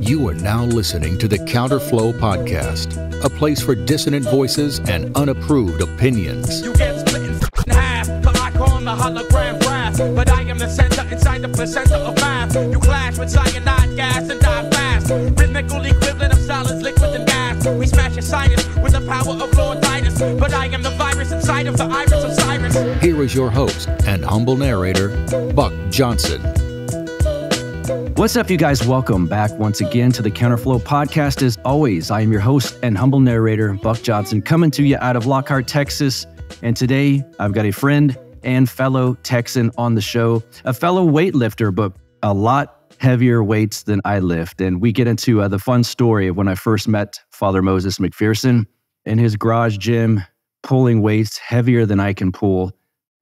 You are now listening to the Counterflow Podcast, a place for dissonant voices and unapproved opinions. You get split in half, but I call the hologram graph. But I am the center inside the placenta of math. You clash with cyanide gas and die fast. Rhythmical equivalent of solids, liquid and gas. We smash your sinus with the power of Lord Titus. But I am the virus inside of the iris of Cyrus. Here is your host and humble narrator, Buck Johnson. What's up, you guys? Welcome back once again to the Counterflow Podcast. As always, I am your host and humble narrator, Buck Johnson, coming to you out of Lockhart, Texas. And today, I've got a friend and fellow Texan on the show, a fellow weightlifter, but a lot heavier weights than I lift. And we get into the fun story of when I first met Father Moses McPherson in his garage gym, pulling weights heavier than I can pull,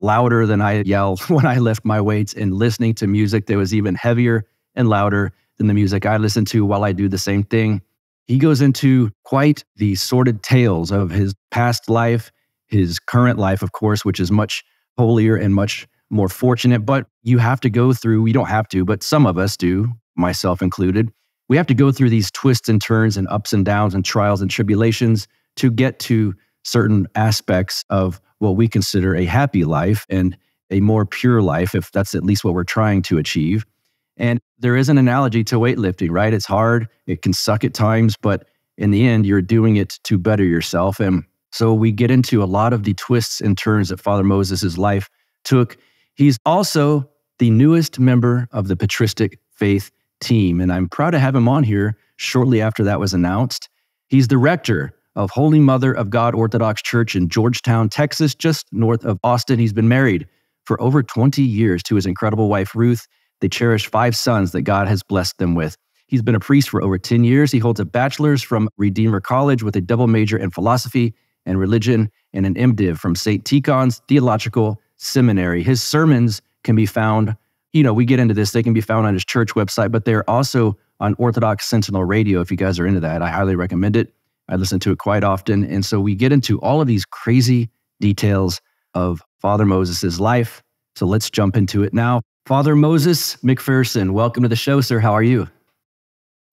louder than I yell when I lift my weights, and listening to music that was even heavier and louder than the music I listen to while I do the same thing. He goes into quite the sordid tales of his past life, his current life, of course, which is much holier and much more fortunate. But you have to go through, you don't have to, but some of us do, myself included. We have to go through these twists and turns and ups and downs and trials and tribulations to get to certain aspects of what we consider a happy life and a more pure life, if that's at least what we're trying to achieve. And there is an analogy to weightlifting, right? It's hard, it can suck at times, but in the end, you're doing it to better yourself. And so we get into a lot of the twists and turns that Father Moses' life took. He's also the newest member of the patristic faith team, and I'm proud to have him on here shortly after that was announced. He's the rector of Holy Mother of God Orthodox Church in Georgetown, Texas, just north of Austin. He's been married for over 20 years to his incredible wife, Ruth. They cherish 5 sons that God has blessed them with. He's been a priest for over 10 years. He holds a bachelor's from Redeemer College with a double major in philosophy and religion and an MDiv from St. Tikhon's Theological Seminary. His sermons can be found, we get into this, they can be found on his church website, but they're also on Orthodox Sentinel Radio. If you guys are into that, I highly recommend it. I listen to it quite often. And so we get into all of these crazy details of Father Moses' life. So let's jump into it now. Father Moses McPherson, welcome to the show, sir. How are you?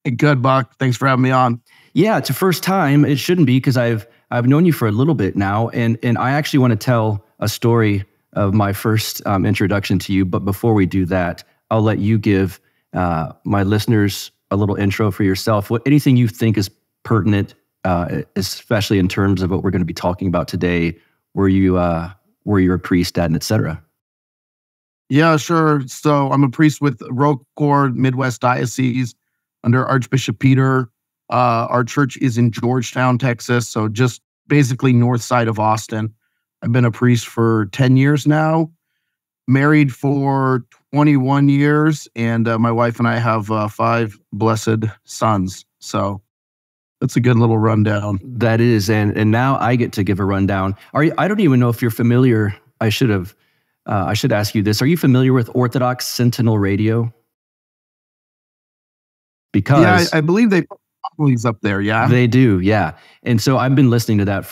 Hey, good, Buck. Thanks for having me on. Yeah, it's a first time. It shouldn't be, because I've known you for a little bit now, and I actually want to tell a story of my first introduction to you. But before we do that, I'll let you give my listeners a little intro for yourself. Anything you think is pertinent, especially in terms of what we're going to be talking about today, where you're a priest at, and et cetera. Yeah, sure. So I'm a priest with Rockford Midwest Diocese under Archbishop Peter. Our church is in Georgetown, Texas, so just basically north side of Austin. I've been a priest for 10 years now, married for 21 years, and my wife and I have 5 blessed sons. So that's a good little rundown. That is, and now I get to give a rundown. I don't even know if you're familiar. I should ask you this. Are you familiar with Orthodox Sentinel Radio? Because yeah, I believe they put monopolies up there, yeah. They do, yeah. And so I've been listening to that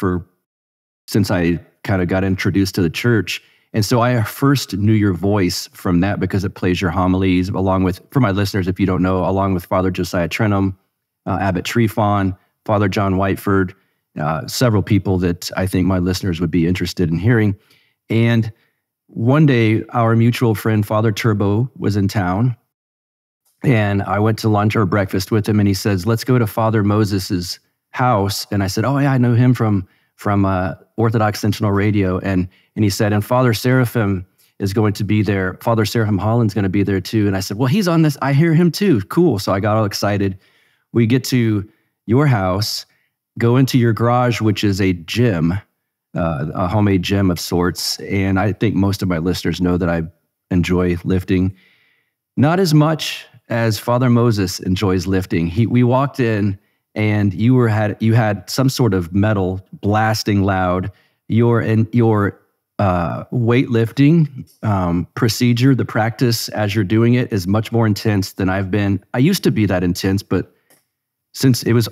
since I kind of got introduced to the church. And so I first knew your voice from that because it plays your homilies along with, for my listeners, if you don't know, along with Father Josiah Trenum, Abbot Trifon, Father John Whiteford, several people that I think my listeners would be interested in hearing. And one day, our mutual friend, Father Turbo, was in town, and I went to lunch or breakfast with him, and he says, let's go to Father Moses's house. And I said, oh yeah, I know him from Orthodox Sentinel Radio. And he said, and Father Seraphim is going to be there. Father Seraphim Holland's going to be there too. And I said, well, he's on this. I hear him too. Cool. So I got all excited. We get to your house, go into your garage, which is a gym, a homemade gym of sorts. And I think most of my listeners know that I enjoy lifting. Not as much as Father Moses enjoys lifting. We walked in and you had some sort of metal blasting loud. Your weightlifting procedure, the practice as you're doing it, is much more intense than I've been. I used to be that intense, but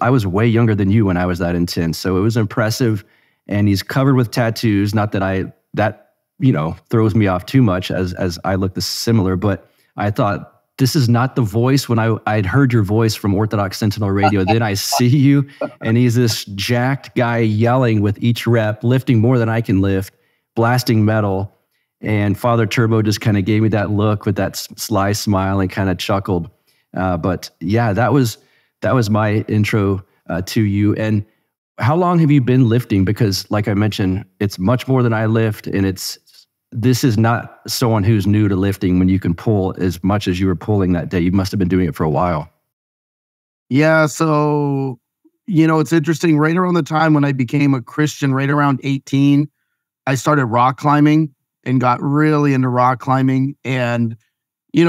I was way younger than you when I was that intense. So it was impressive. And he's covered with tattoos. Not that throws me off too much, as I look similar, but I thought this is not the voice when I'd heard your voice from Orthodox Sentinel Radio. Then I see you, and he's this jacked guy yelling with each rep, lifting more than I can lift, blasting metal. And Father Turbo just kind of gave me that look with that sly smile and kind of chuckled. But yeah, that was my intro to you. And how long have you been lifting? Because like I mentioned, it's much more than I lift, and this is not someone who's new to lifting when you can pull as much as you were pulling that day. You must have been doing it for a while. Yeah. So, it's interesting. Right around the time when I became a Christian, right around 18, I started rock climbing and got really into rock climbing. And, I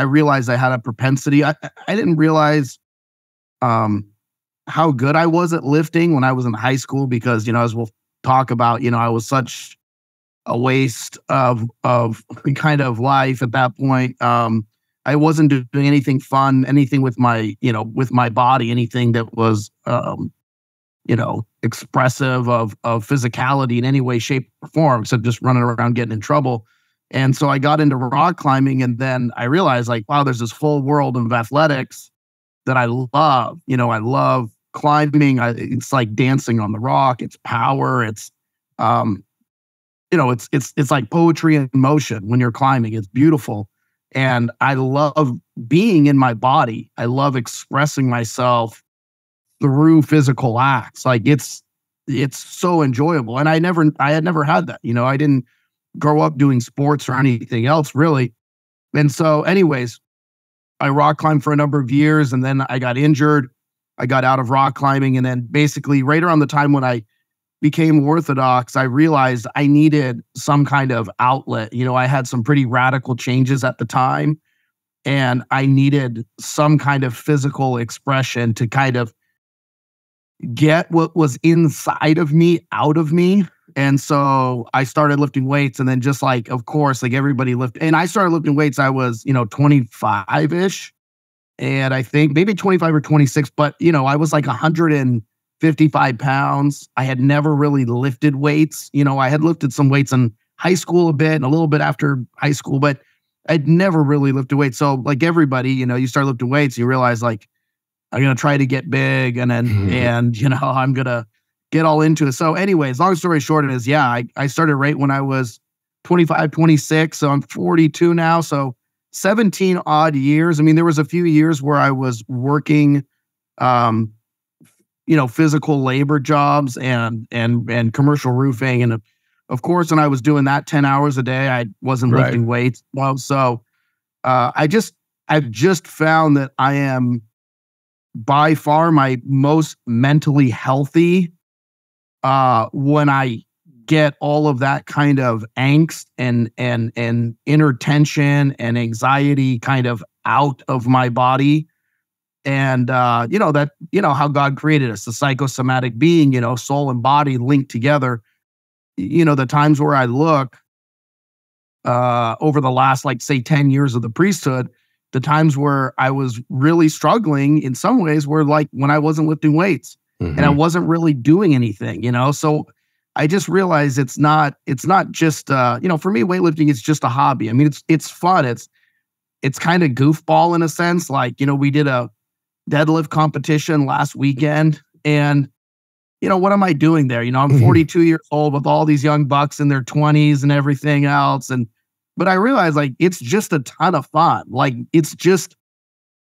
realized I had a propensity. I didn't realize how good I was at lifting when I was in high school because, as we'll talk about, I was such a waste of kind of life at that point. I wasn't doing anything fun, anything with my body, anything that was, expressive of physicality in any way, shape, or form, except just running around getting in trouble. And so I got into rock climbing, and then I realized, like, wow, there's this whole world of athletics that I love. I love climbing. It's like dancing on the rock. It's power. It's, it's like poetry in motion when you're climbing. It's beautiful. And I love being in my body. I love expressing myself through physical acts. Like it's so enjoyable. And I had never had that. I didn't grow up doing sports or anything else really. And so anyways, I rock climbed for a number of years, and then I got injured. I got out of rock climbing. And then basically right around the time when I became Orthodox, I realized I needed some kind of outlet. I had some pretty radical changes at the time, and I needed some kind of physical expression to kind of get what was inside of me out of me. And so I started lifting weights, and then just like, of course, like everybody and I started lifting weights, I was, 25-ish. And I think maybe 25 or 26, but I was like 155 pounds. I had never really lifted weights. I had lifted some weights in high school a bit and a little bit after high school, but I'd never really lifted weights. So like everybody, you start lifting weights, you realize like, I'm going to try to get big, and then, and I'm going to get all into it. So anyways, long story short is, I started right when I was 25, 26. So I'm 42 now. So 17 odd years. I mean, there was a few years where I was working, physical labor jobs and commercial roofing. And of course, when I was doing that 10 hours a day, I wasn't lifting weights. Well, so I've just found that I am by far my most mentally healthy when I get all of that kind of angst and inner tension and anxiety kind of out of my body. And, how God created us, the psychosomatic being, soul and body linked together. The times where I look over the last, like, say, 10 years of the priesthood, the times where I was really struggling in some ways were like when I wasn't lifting weights and I wasn't really doing anything, So I just realized it's not just, for me, weightlifting is just a hobby. I mean, it's fun. It's kind of goofball in a sense. Like, we did a deadlift competition last weekend, and, what am I doing there? I'm 42 years old with all these young bucks in their 20s and everything else. But I realized, like, it's just a ton of fun. Like, it's just,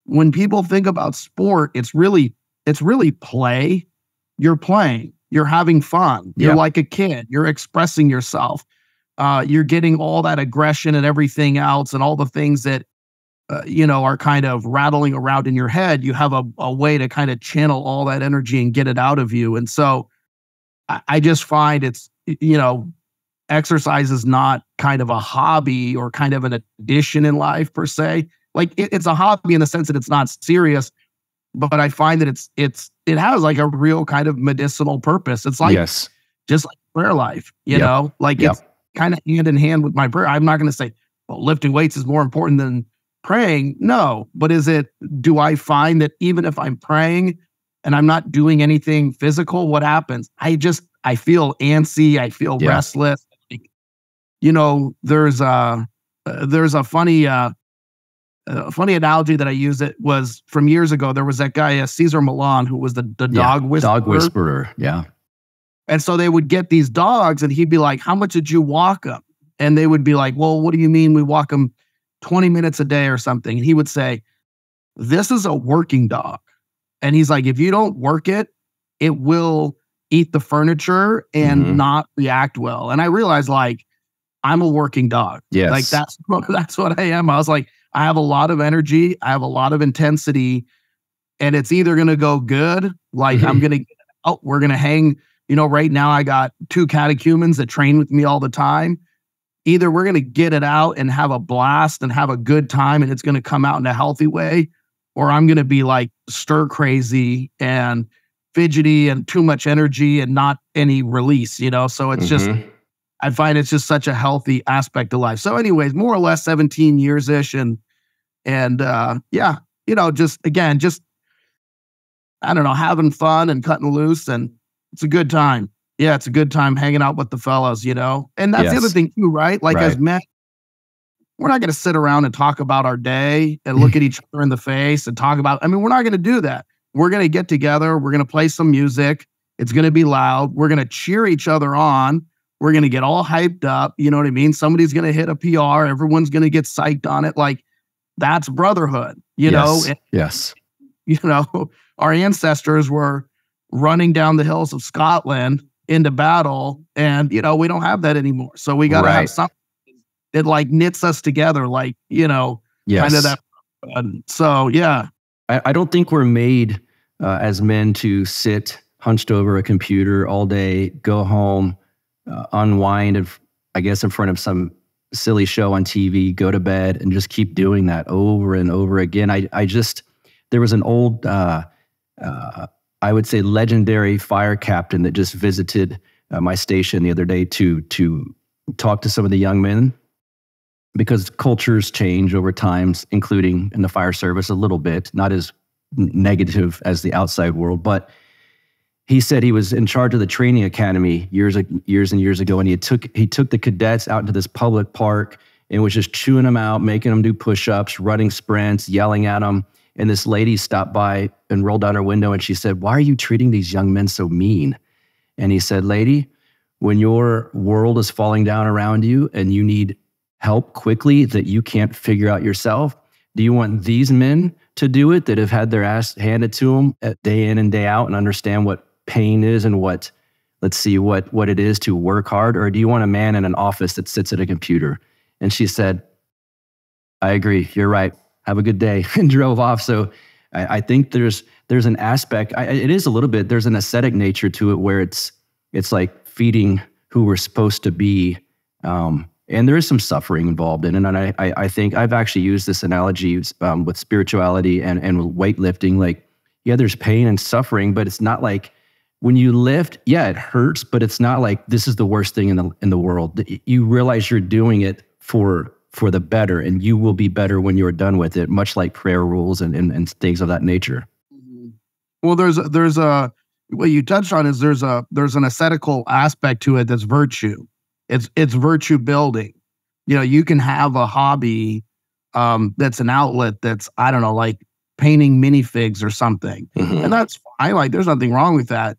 when people think about sport, it's really play. You're playing. You're having fun. You're like a kid. You're expressing yourself. You're getting all that aggression and everything else, and all the things that, are kind of rattling around in your head. You have a way to kind of channel all that energy and get it out of you. And so I just find it's, exercise is not kind of a hobby or kind of an addition in life per se. Like it's a hobby in the sense that it's not serious, but I find that it has like a real kind of medicinal purpose. It's like, just like prayer life, you know, like it's kind of hand in hand with my prayer. I'm not going to say, well, lifting weights is more important than praying. No, but do I find that even if I'm praying and I'm not doing anything physical, what happens? I feel antsy. I feel restless. There's there's a funny analogy that I use. It was from years ago. There was that guy, Cesar Millan, who was the dog whisperer. Dog whisperer, yeah. And so they would get these dogs and he'd be like, how much did you walk them? And they would be like, well, what do you mean we walk them 20 minutes a day or something? And he would say, this is a working dog. And he's like, if you don't work it, it will eat the furniture and not react well. And I realized, like, I'm a working dog. Yes. Like that's what I am. I was like, I have a lot of energy. I have a lot of intensity, and it's either going to go good. Like I'm going to, we're going to hang, right now I got 2 catechumens that train with me all the time. Either we're going to get it out and have a blast and have a good time, and it's going to come out in a healthy way, or I'm going to be like stir crazy and fidgety and too much energy and not any release, So it's just, I find it's just such a healthy aspect of life. So anyways, more or less 17 years-ish. And just I don't know, having fun and cutting loose, and it's a good time. Yeah, it's a good time hanging out with the fellows, And that's the other thing too, right? Like as men, we're not going to sit around and talk about our day and look at each other in the face and talk about, we're not going to do that. We're going to get together. We're going to play some music. It's going to be loud. We're going to cheer each other on. We're going to get all hyped up. You know what I mean? Somebody's going to hit a PR. Everyone's going to get psyched on it. Like that's brotherhood, know? Yes. Our ancestors were running down the hills of Scotland into battle, and, we don't have that anymore. So we got to have something that like knits us together, like, kind of that. So, yeah. I don't think we're made as men to sit hunched over a computer all day, go home, unwind, and I guess in front of some silly show on TV, go to bed, and just keep doing that over and over again. There was an old, I would say legendary fire captain that just visited my station the other day to talk to some of the young men, because cultures change over times, including in the fire service a little bit, not as negative as the outside world. But he said he was in charge of the training academy years and years ago, and he took the cadets out into this public park and was just chewing them out, making them do push-ups, running sprints, yelling at them. And this lady stopped by and rolled down her window, and she said, "Why are you treating these young men so mean?" And he said, "Lady, when your world is falling down around you and you need help quickly that you can't figure out yourself, do you want these men to do it that have had their ass handed to them day in and day out and understand what pain is and what it is to work hard? Or do you want a man in an office that sits at a computer?" And she said, "I agree. You're right. Have a good day," and drove off. So I think there's an aspect, it is a little bit, there's an ascetic nature to it where it's like feeding who we're supposed to be. And there is some suffering involved in it. And I think I've actually used this analogy with spirituality and with weightlifting. Like, yeah, there's pain and suffering, but it's not like when you lift, yeah, it hurts, but it's not like this is the worst thing in the world. You realize you're doing it for the better, and you will be better when you're done with it, much like prayer rules and things of that nature. Well, there's what you touched on is there's an ascetical aspect to it that's virtue. It's virtue building. You can have a hobby that's an outlet that's, I don't know, like painting minifigs or something. And that's fine. Like there's nothing wrong with that.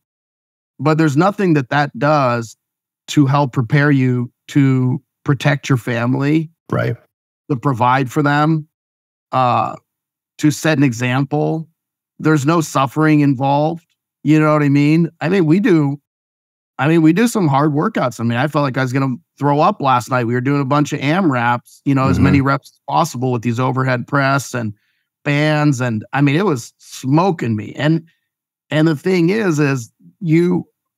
But there's nothing that does to help prepare you to protect your family, right? To provide for them, to set an example. There's no suffering involved. You know what I mean? We do some hard workouts. I felt like I was going to throw up last night. We were doing a bunch of AMRAPs, as many reps as possible with these overhead press and bands. And it was smoking me. And the thing is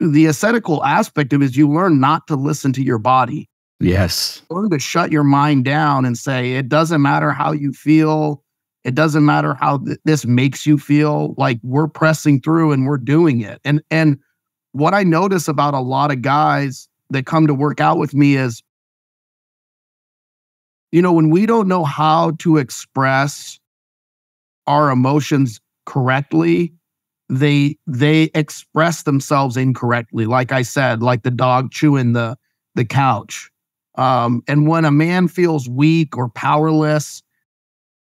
the ascetical aspect of it is you learn not to listen to your body. Yes. Learn to shut your mind down and say, it doesn't matter how you feel. It doesn't matter how this makes you feel. Like we're pressing through and we're doing it. And what I notice about a lot of guys that come to work out with me is, when we don't know how to express our emotions correctly, they express themselves incorrectly. Like I said, like the dog chewing the couch. And when a man feels weak or powerless,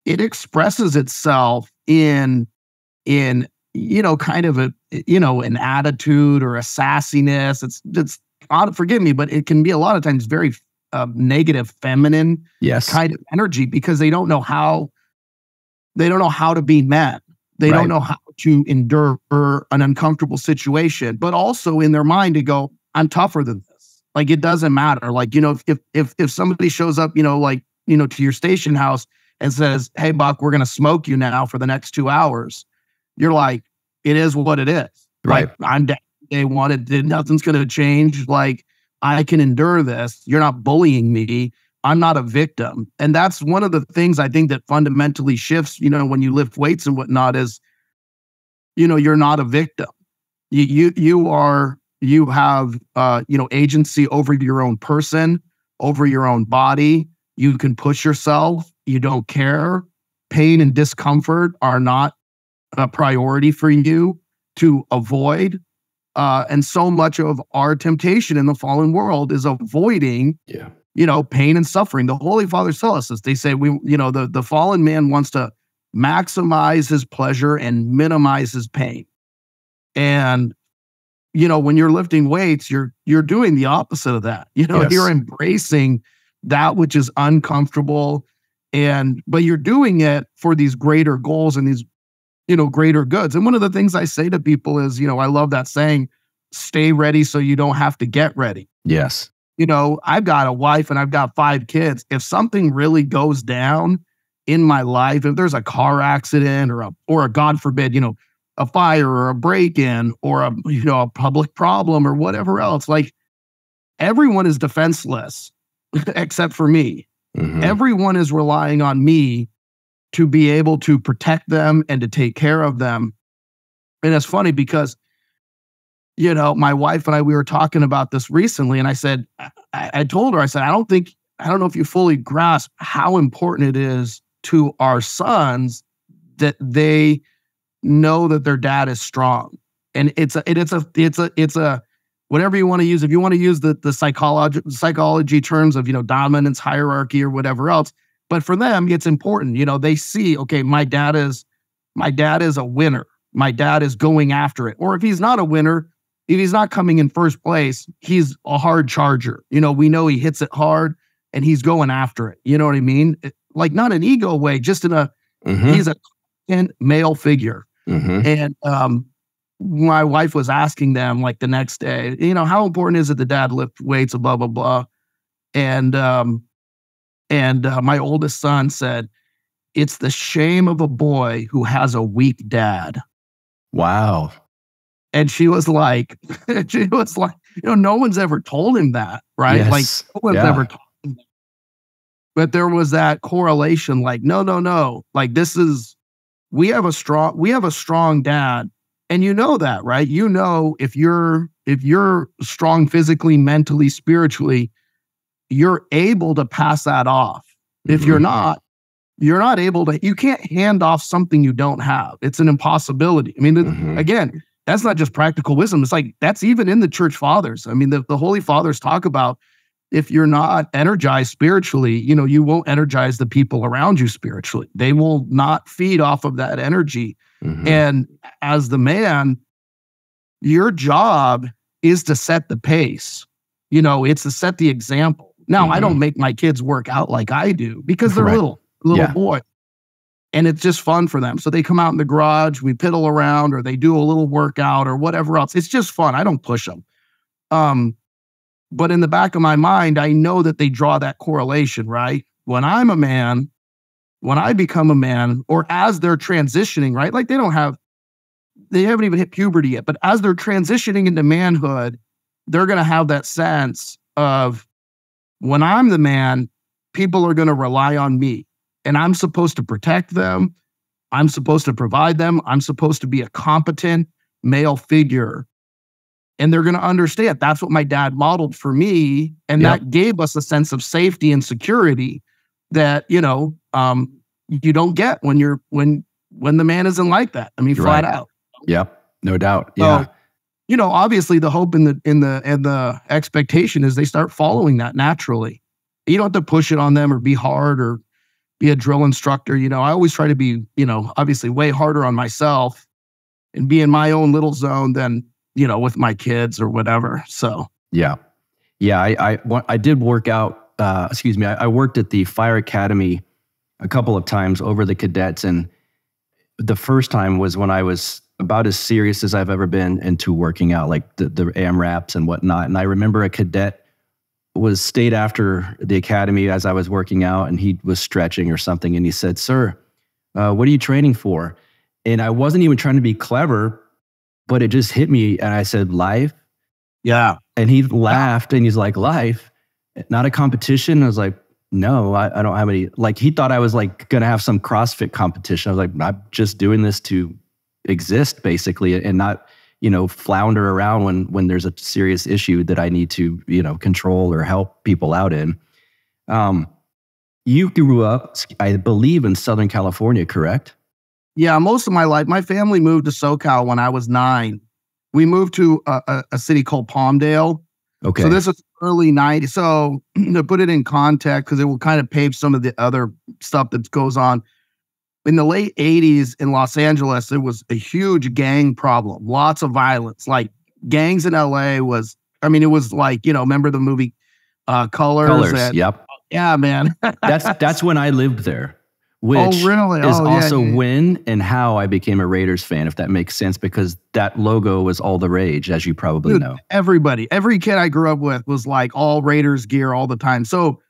it expresses itself in kind of an attitude or a sassiness. It's forgive me, but it can be a lot of times very negative, feminine kind of energy, because they don't know how to be men. They don't know how to endure an uncomfortable situation, but also in their mind to go, I'm tougher than this. Like, it doesn't matter. Like, if somebody shows up, to your station house and says, hey, Buck, we're going to smoke you now for the next 2 hours. You're like, it is what it is. Right. Like, I'm down day one. Nothing's going to change. Like, I can endure this. You're not bullying me. I'm not a victim. And that's one of the things I think that fundamentally shifts, when you lift weights and whatnot, is, you're not a victim. You have agency over your own person, over your own body. You can push yourself. You don't care. Pain and discomfort are not a priority for you to avoid. And so much of our temptation in the fallen world is avoiding, pain and suffering. The Holy Fathers tell us this. They say the fallen man wants to maximize his pleasure and minimize his pain. And when you're lifting weights, you're doing the opposite of that. You're embracing that which is uncomfortable, but you're doing it for these greater goals and these greater goods. And one of the things I say to people is, I love that saying, stay ready so you don't have to get ready. Yes. I've got a wife and I've got 5 kids. If something really goes down in my life, if there's a car accident or a God forbid, a fire or a break-in or a public problem or whatever else, like, everyone is defenseless except for me. Mm-hmm. Everyone is relying on me to be able to protect them and to take care of them. And it's funny because, my wife and I, we were talking about this recently, and I said, I told her, I said, I don't know if you fully grasp how important it is to our sons that they know that their dad is strong. And it's a whatever you want to use. If you want to use the psychology terms of, dominance, hierarchy, or whatever else. But for them, it's important. They see, okay, my dad is a winner. My dad is going after it. Or if he's not a winner, if he's not coming in first place, he's a hard charger. We know he hits it hard and he's going after it. You know what I mean? Like, not an ego way, just in he's a male figure. Mm-hmm. And my wife was asking them, like, the next day, how important is it that dad lift weights, blah, blah, blah. And my oldest son said, it's the shame of a boy who has a weak dad. Wow. And she was like, no one's ever told him that, right? Yes. Like, no one's ever told him that. But there was that correlation, like, no. Like, we have a strong dad. And that, right? If you're strong physically, mentally, spiritually, you're able to pass that off. If you're not able to, you can't hand off something you don't have. It's an impossibility. I mean, again, that's not just practical wisdom. It's like, that's even in the church fathers. I mean, the Holy Fathers talk about, if you're not energized spiritually, you won't energize the people around you spiritually. They will not feed off of that energy. Mm-hmm. And as the man, your job is to set the pace. It's to set the example. Now, I don't make my kids work out like I do because they're little boy. And it's just fun for them. So they come out in the garage, we piddle around, or they do a little workout or whatever else. It's just fun. I don't push them. But in the back of my mind, I know that they draw that correlation, right? When I'm a man, when I become a man, or as they're transitioning, right? Like, they haven't even hit puberty yet, but as they're transitioning into manhood, they're going to have that sense of, when I'm the man, people are going to rely on me, and I'm supposed to protect them. I'm supposed to provide them. I'm supposed to be a competent male figure. And they're going to understand that's what my dad modeled for me. And that gave us a sense of safety and security that, you don't get when the man isn't like that. I mean, flat out. Yep. No doubt. Yeah. So, obviously the hope and the expectation is they start following that naturally. you don't have to push it on them or be hard or be a drill instructor. I always try to be, obviously way harder on myself and be in my own little zone than, with my kids or whatever. So, yeah. I did work out, I worked at the fire academy a couple of times over the cadets. And the first time was when I was about as serious as I've ever been into working out, like the AMRAPs and whatnot. And I remember a cadet stayed after the academy as I was working out, and he was stretching or something. And he said, "Sir, what are you training for?" And I wasn't even trying to be clever, but it just hit me. And I said, "Life." Yeah. And he laughed and he's like, "Life? Not a competition?" I was like, "No, I don't have any." Like, he thought I was like going to have some CrossFit competition. I was like, "I'm just doing this to exist, basically, and not, flounder around when there's a serious issue that I need to, control or help people out in." You grew up, I believe, in Southern California, correct? Yeah, most of my life. My family moved to SoCal when I was 9. We moved to a city called Palmdale. Okay. So this is early 90s. So to put it in context, because it will kind of pave some of the other stuff that goes on. In the late 80s in Los Angeles, there was a huge gang problem, lots of violence. Like, gangs in LA it was like, remember the movie Colors? Yep. Yeah, man. That's when I lived there, which really? is also when and how I became a Raiders fan, if that makes sense, because that logo was all the rage, as you probably know. Every kid I grew up with was like all Raiders gear all the time. So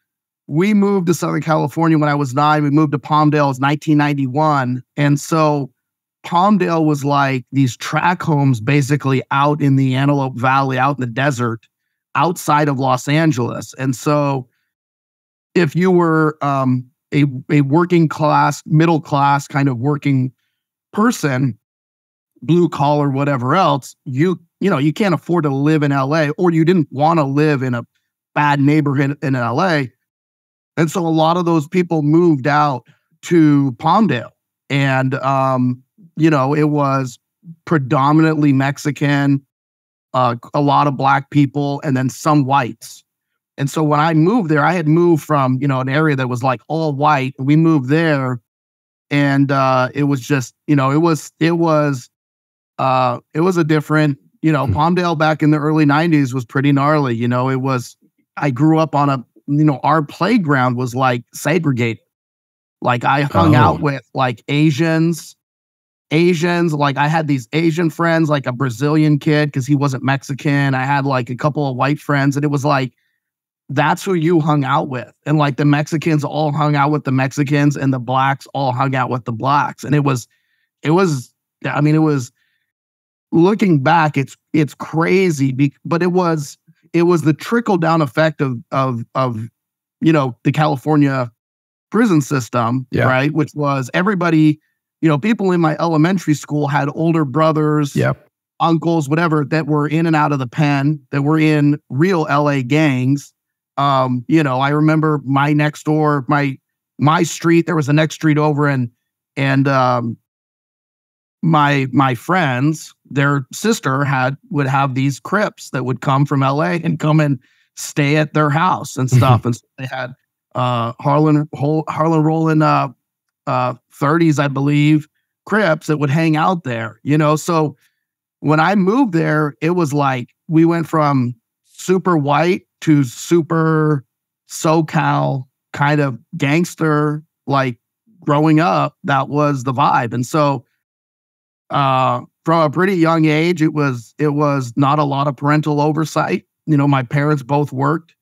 we moved to Southern California when I was 9. We moved to Palmdale. It was 1991. And so Palmdale was like these track homes basically out in the Antelope Valley, out in the desert, outside of Los Angeles. And so if you were a working class, middle class kind of working person, blue collar, whatever else, you can't afford to live in LA, or you didn't want to live in a bad neighborhood in LA. And so a lot of those people moved out to Palmdale, and, it was predominantly Mexican, a lot of black people, and then some whites. And so when I moved there, I had moved from, an area that was like all white. We moved there, and it was just, it was a different, Palmdale back in the early 90s was pretty gnarly. I grew up on our playground was like segregated. Like, I hung out with like Asians. Like, I had these Asian friends, like a Brazilian kid, because he wasn't Mexican. I had like a couple of white friends, and it was like, that's who you hung out with. And like the Mexicans all hung out with the Mexicans, and the blacks all hung out with the blacks. And it was looking back, it's crazy, but it was the trickle down effect of the California prison system, right? Which was everybody, people in my elementary school had older brothers, uncles, whatever, that were in and out of the pen, that were in real LA gangs. I remember my next door, my street, there was a next street over, and my friends, their sister would have these Crips that would come from LA and come and stay at their house and stuff. And so they had Harlan Roland 30s, I believe, Crips that would hang out there, So when I moved there, it was like we went from super white to super SoCal kind of gangster. Like, growing up, that was the vibe. And so from a pretty young age, it was not a lot of parental oversight. My parents both worked,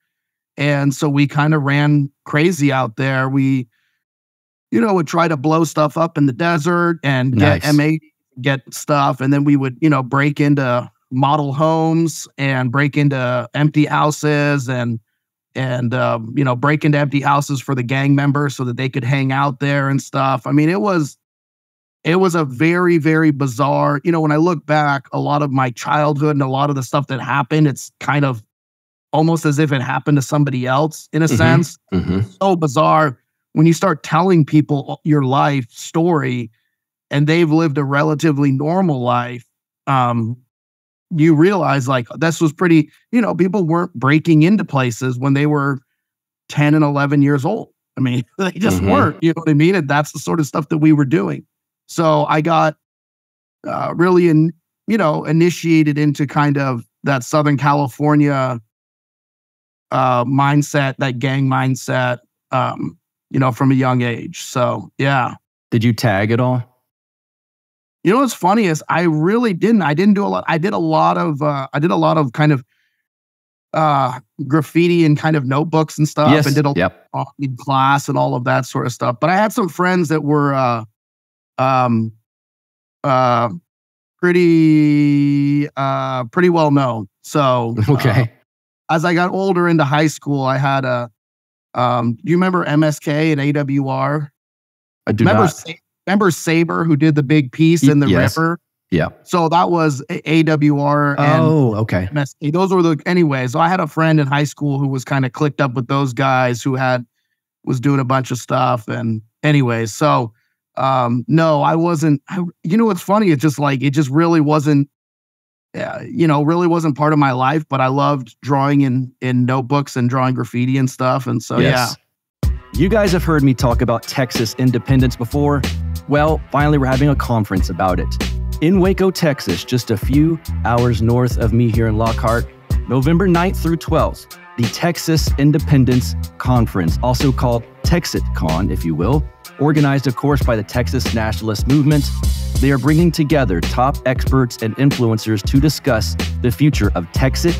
and so we kind of ran crazy out there. We would try to blow stuff up in the desert and get M80, get stuff, and then we would break into model homes and break into empty houses and break into empty houses for the gang members so that they could hang out there and stuff. I mean, it was a very, very bizarre, when I look back, a lot of my childhood and a lot of the stuff that happened, it's kind of almost as if it happened to somebody else in a sense. So bizarre when you start telling people your life story and they've lived a relatively normal life. You realize, like, this was pretty, people weren't breaking into places when they were 10 and 11 years old. I mean, they just weren't, you know what I mean? And that's the sort of stuff that we were doing. So I got really, initiated into kind of that Southern California mindset, that gang mindset, from a young age. So, yeah. Did you tag at all? You know what's funny is I really didn't. I didn't do a lot. I did a lot of kind of graffiti and kind of notebooks and stuff. Yes. And did a lot in class and all of that sort of stuff. But I had some friends that were pretty well known. So okay. As I got older into high school, I had do you remember MSK and AWR? I do not. Remember Saber, who did the big piece in the river? Yeah. So that was AWR and okay. MSK. Those were anyway. So I had a friend in high school who was kind of clicked up with those guys who was doing a bunch of stuff. And anyway, so no, I wasn't. What's funny? It's just like, it just really wasn't, really wasn't part of my life, but I loved drawing in notebooks and drawing graffiti and stuff. And so, yes. Yeah. You guys have heard me talk about Texas independence before. Well, finally, we're having a conference about it. In Waco, Texas, just a few hours north of me here in Lockhart, November 9th through 12th, the Texas Independence Conference, also called TexitCon, if you will, organized, of course, by the Texas Nationalist Movement. They are bringing together top experts and influencers to discuss the future of Texas,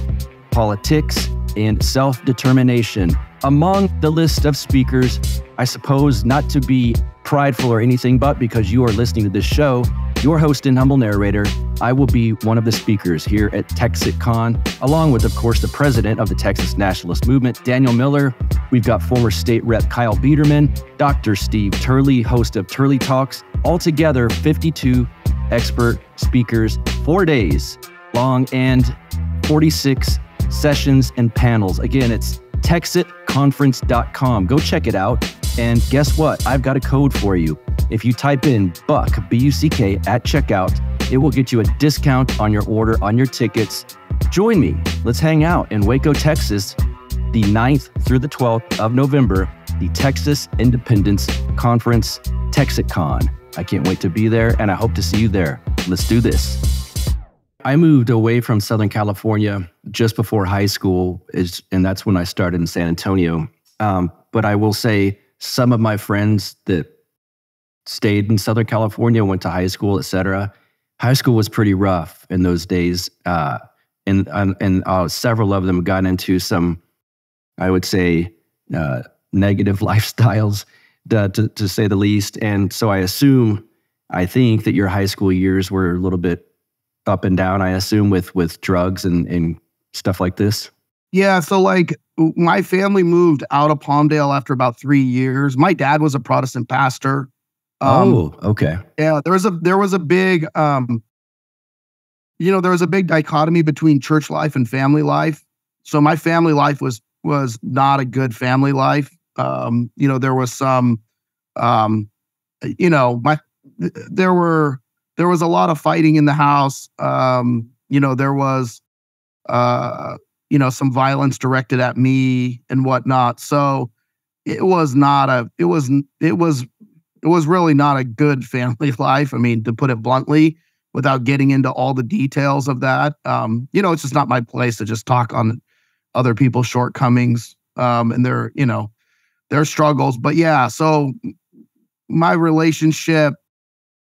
politics, and self-determination. Among the list of speakers, I suppose not to be prideful or anything, but because you are listening to this show, your host and humble narrator, I will be one of the speakers here at TexitCon, along with, of course, the president of the Texas Nationalist Movement, Daniel Miller. We've got former state rep Kyle Biederman, Dr. Steve Turley, host of Turley Talks. Altogether, 52 expert speakers, 4 days long, and 46 sessions and panels. Again, it's texitconference.com. Go check it out. And guess what? I've got a code for you. If you type in BUCK, B-U-C-K, at checkout, it will get you a discount on your order, on your tickets. Join me. Let's hang out in Waco, Texas, the 9th through the 12th of November, the Texas Independence Conference, TexitCon. I can't wait to be there, and I hope to see you there. Let's do this. I moved away from Southern California just before high school, and that's when I started in San Antonio. But I will say some of my friends that stayed in Southern California, went to high school, etc. High school was pretty rough in those days, and several of them got into some, I would say, negative lifestyles, to say the least. And so I think that your high school years were a little bit up and down, I assume, with drugs and stuff like this. Yeah, so like my family moved out of Palmdale after about 3 years. My dad was a Protestant pastor. Okay. Yeah, there was a big dichotomy between church life and family life. So my family life was not a good family life. There was some, there was a lot of fighting in the house. There was, some violence directed at me and whatnot. So it was really not a good family life. I mean, to put it bluntly, without getting into all the details of that. It's just not my place to just talk on other people's shortcomings and their struggles. But yeah, so my relationship,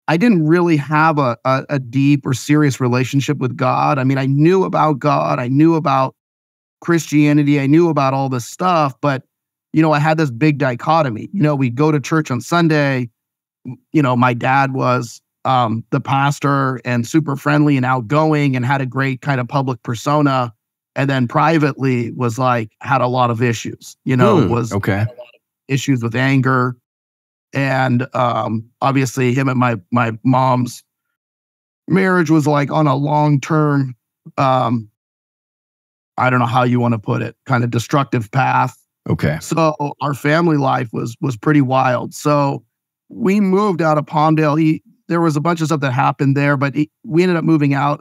I didn't really have a deep or serious relationship with God. I mean, I knew about God. I knew about Christianity. I knew about all this stuff, but I had this big dichotomy. We'd go to church on Sunday. My dad was the pastor and super friendly and outgoing and had a great kind of public persona. And then privately was like, had a lot of issues, was okay. Had a lot of issues with anger. And obviously him and my mom's marriage was like on a long-term, I don't know how you want to put it, kind of destructive path. Okay. So our family life was pretty wild. So we moved out of Palmdale. There was a bunch of stuff that happened there, but we ended up moving out.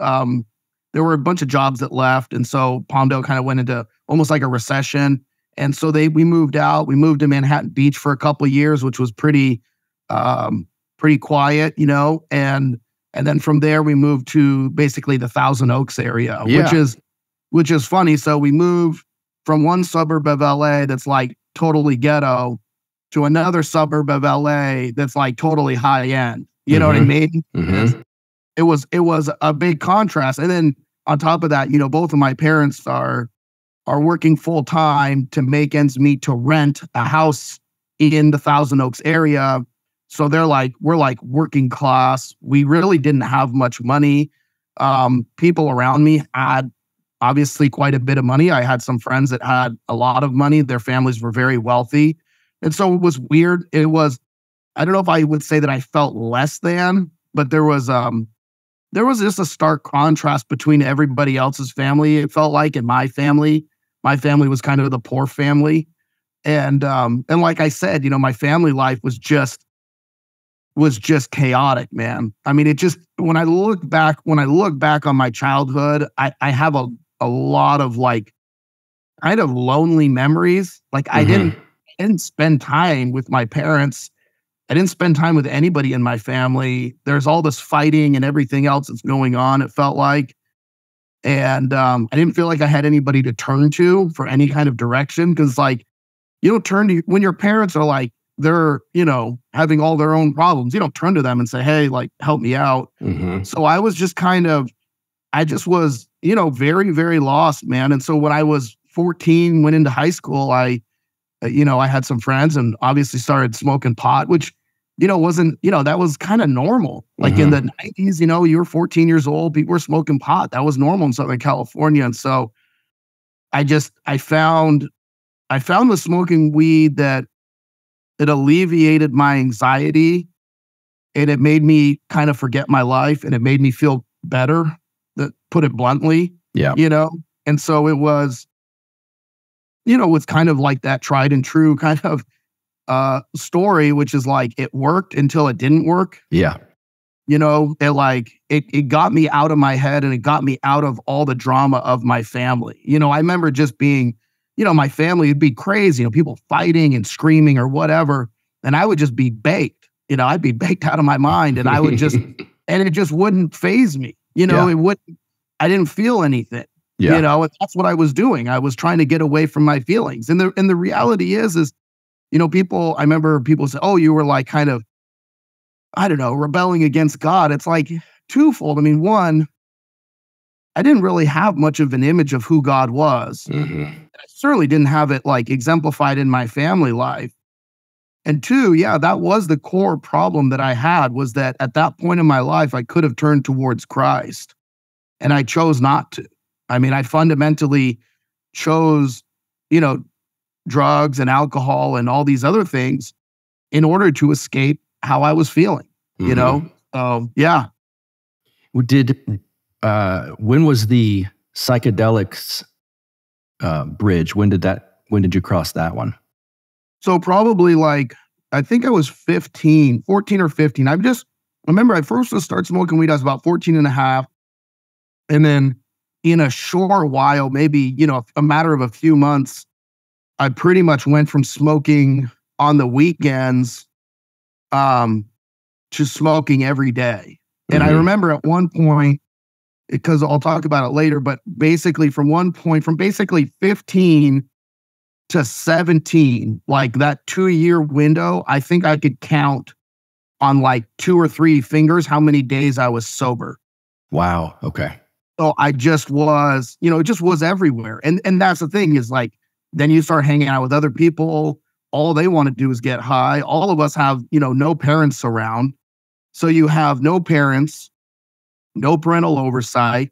There were a bunch of jobs that left. And so Palmdale kind of went into almost like a recession. And so we moved out. We moved to Manhattan Beach for a couple of years, which was pretty quiet, and then from there we moved to basically the Thousand Oaks area, which is funny. So we moved from one suburb of LA that's like totally ghetto to another suburb of LA that's like totally high end. You know what I mean? Mm-hmm. It was a big contrast. And then on top of that, both of my parents are working full time to make ends meet to rent a house in the Thousand Oaks area. So we're like working class. We really didn't have much money. People around me had obviously quite a bit of money. I had some friends that had a lot of money. Their families were very wealthy. And so it was weird. I don't know if I would say that I felt less than, but there was just a stark contrast between everybody else's family. It felt like in my family was kind of the poor family. And like I said, my family life was just chaotic, man. I mean, when I look back on my childhood, I have a lot of like kind of lonely memories. Like I didn't spend time with my parents. I didn't spend time with anybody in my family. There's all this fighting and everything else that's going on, it felt like. And I didn't feel like I had anybody to turn to for any kind of direction. Cause like, you don't turn to, when your parents are like, they're, having all their own problems, you don't turn to them and say, hey, like, help me out. Mm-hmm. So I was just I just was, very, very lost, man. And so when I was 14, went into high school, I had some friends and obviously started smoking pot, which, wasn't, that was kind of normal. Like in the 90s, you were 14 years old, people were smoking pot. That was normal in Southern California. And so I found with smoking weed that it alleviated my anxiety and it made me kind of forget my life and it made me feel better, to put it bluntly. Yeah. And so it was, it's kind of like that tried and true kind of story, which is like it worked until it didn't work. Yeah. It got me out of my head and it got me out of all the drama of my family. I remember just being, my family would be crazy, people fighting and screaming or whatever. And I would just be baked, I'd be baked out of my mind and I would just, and it just wouldn't faze me, I didn't feel anything, and that's what I was doing. I was trying to get away from my feelings. And the reality is, I remember people say, oh, you were like kind of, I don't know, rebelling against God. It's like twofold. I mean, one, I didn't really have much of an image of who God was. Mm-hmm. I certainly didn't have it like exemplified in my family life. And two, that was the core problem that I had, was that at that point in my life, I could have turned towards Christ and I chose not to. I mean, I fundamentally chose, drugs and alcohol and all these other things in order to escape how I was feeling, yeah. When was the psychedelics bridge? When did you cross that one? So probably I think I was 14 or 15. I remember I first started smoking weed, I was about 14 and a half. And then in a short while, maybe, a matter of a few months, I pretty much went from smoking on the weekends to smoking every day. And I remember at one point, because I'll talk about it later, but basically from 15 to 17, like that 2-year window, I think I could count on like 2 or 3 fingers how many days I was sober. Wow. Okay. So I just was, it just was everywhere. And that's the thing is like, then you start hanging out with other people. All they want to do is get high. All of us have, no parents around. So you have no parents, no parental oversight.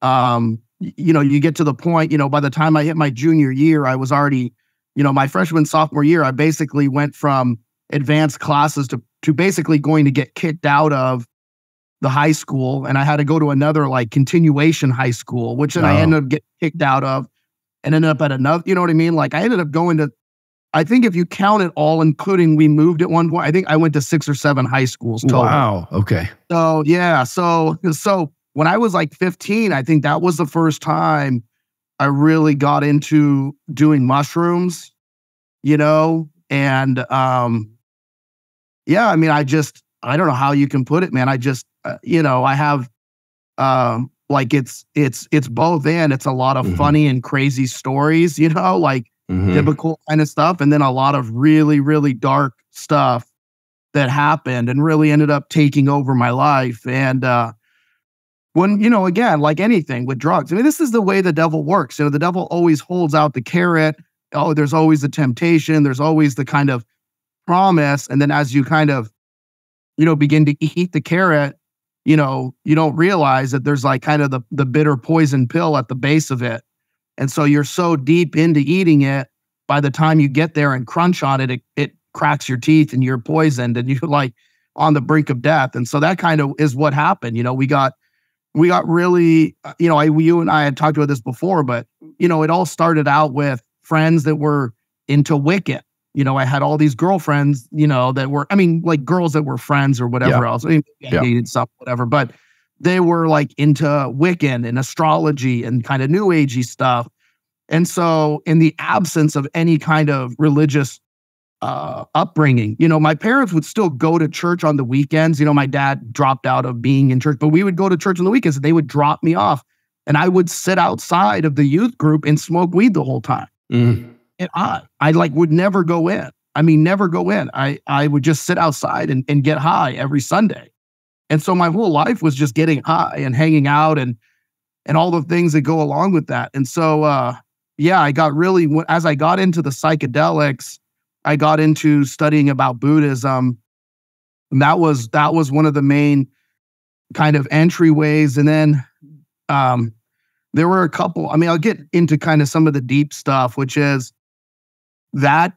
You get to the point, by the time I hit my junior year, I was already, my freshman, sophomore year, I basically went from advanced classes to basically going to get kicked out of the high school. And I had to go to another like continuation high school, which then I ended up getting kicked out of and ended up at another, you know what I mean? Like I ended up going to, I think if you count it all, including we moved at one point, I think I went to 6 or 7 high schools total. Wow. Okay. So yeah. So when I was like 15, I think that was the first time I really got into doing mushrooms, and yeah, I mean, I don't know how you can put it, man. I just, I have, like it's both, and it's a lot of funny and crazy stories, like typical kind of stuff. And then a lot of really, really dark stuff that happened and really ended up taking over my life. And, when, again, like anything with drugs, I mean, this is the way the devil works. The devil always holds out the carrot. Oh, there's always the temptation. There's always the kind of promise. And then as you kind of, begin to eat the carrot, you don't realize that there's like kind of the bitter poison pill at the base of it. And so you're so deep into eating it, by the time you get there and crunch on it, it cracks your teeth and you're poisoned and you're like on the brink of death. And so that kind of is what happened. We got really, you and I had talked about this before, but, it all started out with friends that were into Wiccan. I had all these girlfriends, that were, like girls that were friends or whatever else. I dated some, whatever, but they were like into Wiccan and astrology and kind of new agey stuff. And so in the absence of any kind of religious upbringing, my parents would still go to church on the weekends. My dad dropped out of being in church, but we would go to church on the weekends and they would drop me off and I would sit outside of the youth group and smoke weed the whole time. And I like would never go in. Never go in. I would just sit outside and get high every Sunday. And so my whole life was just getting high and hanging out and all the things that go along with that. And so, I got really, as I got into the psychedelics, I got into studying about Buddhism. And that was one of the main kind of entryways. And then there were a couple, I'll get into kind of some of the deep stuff, which is that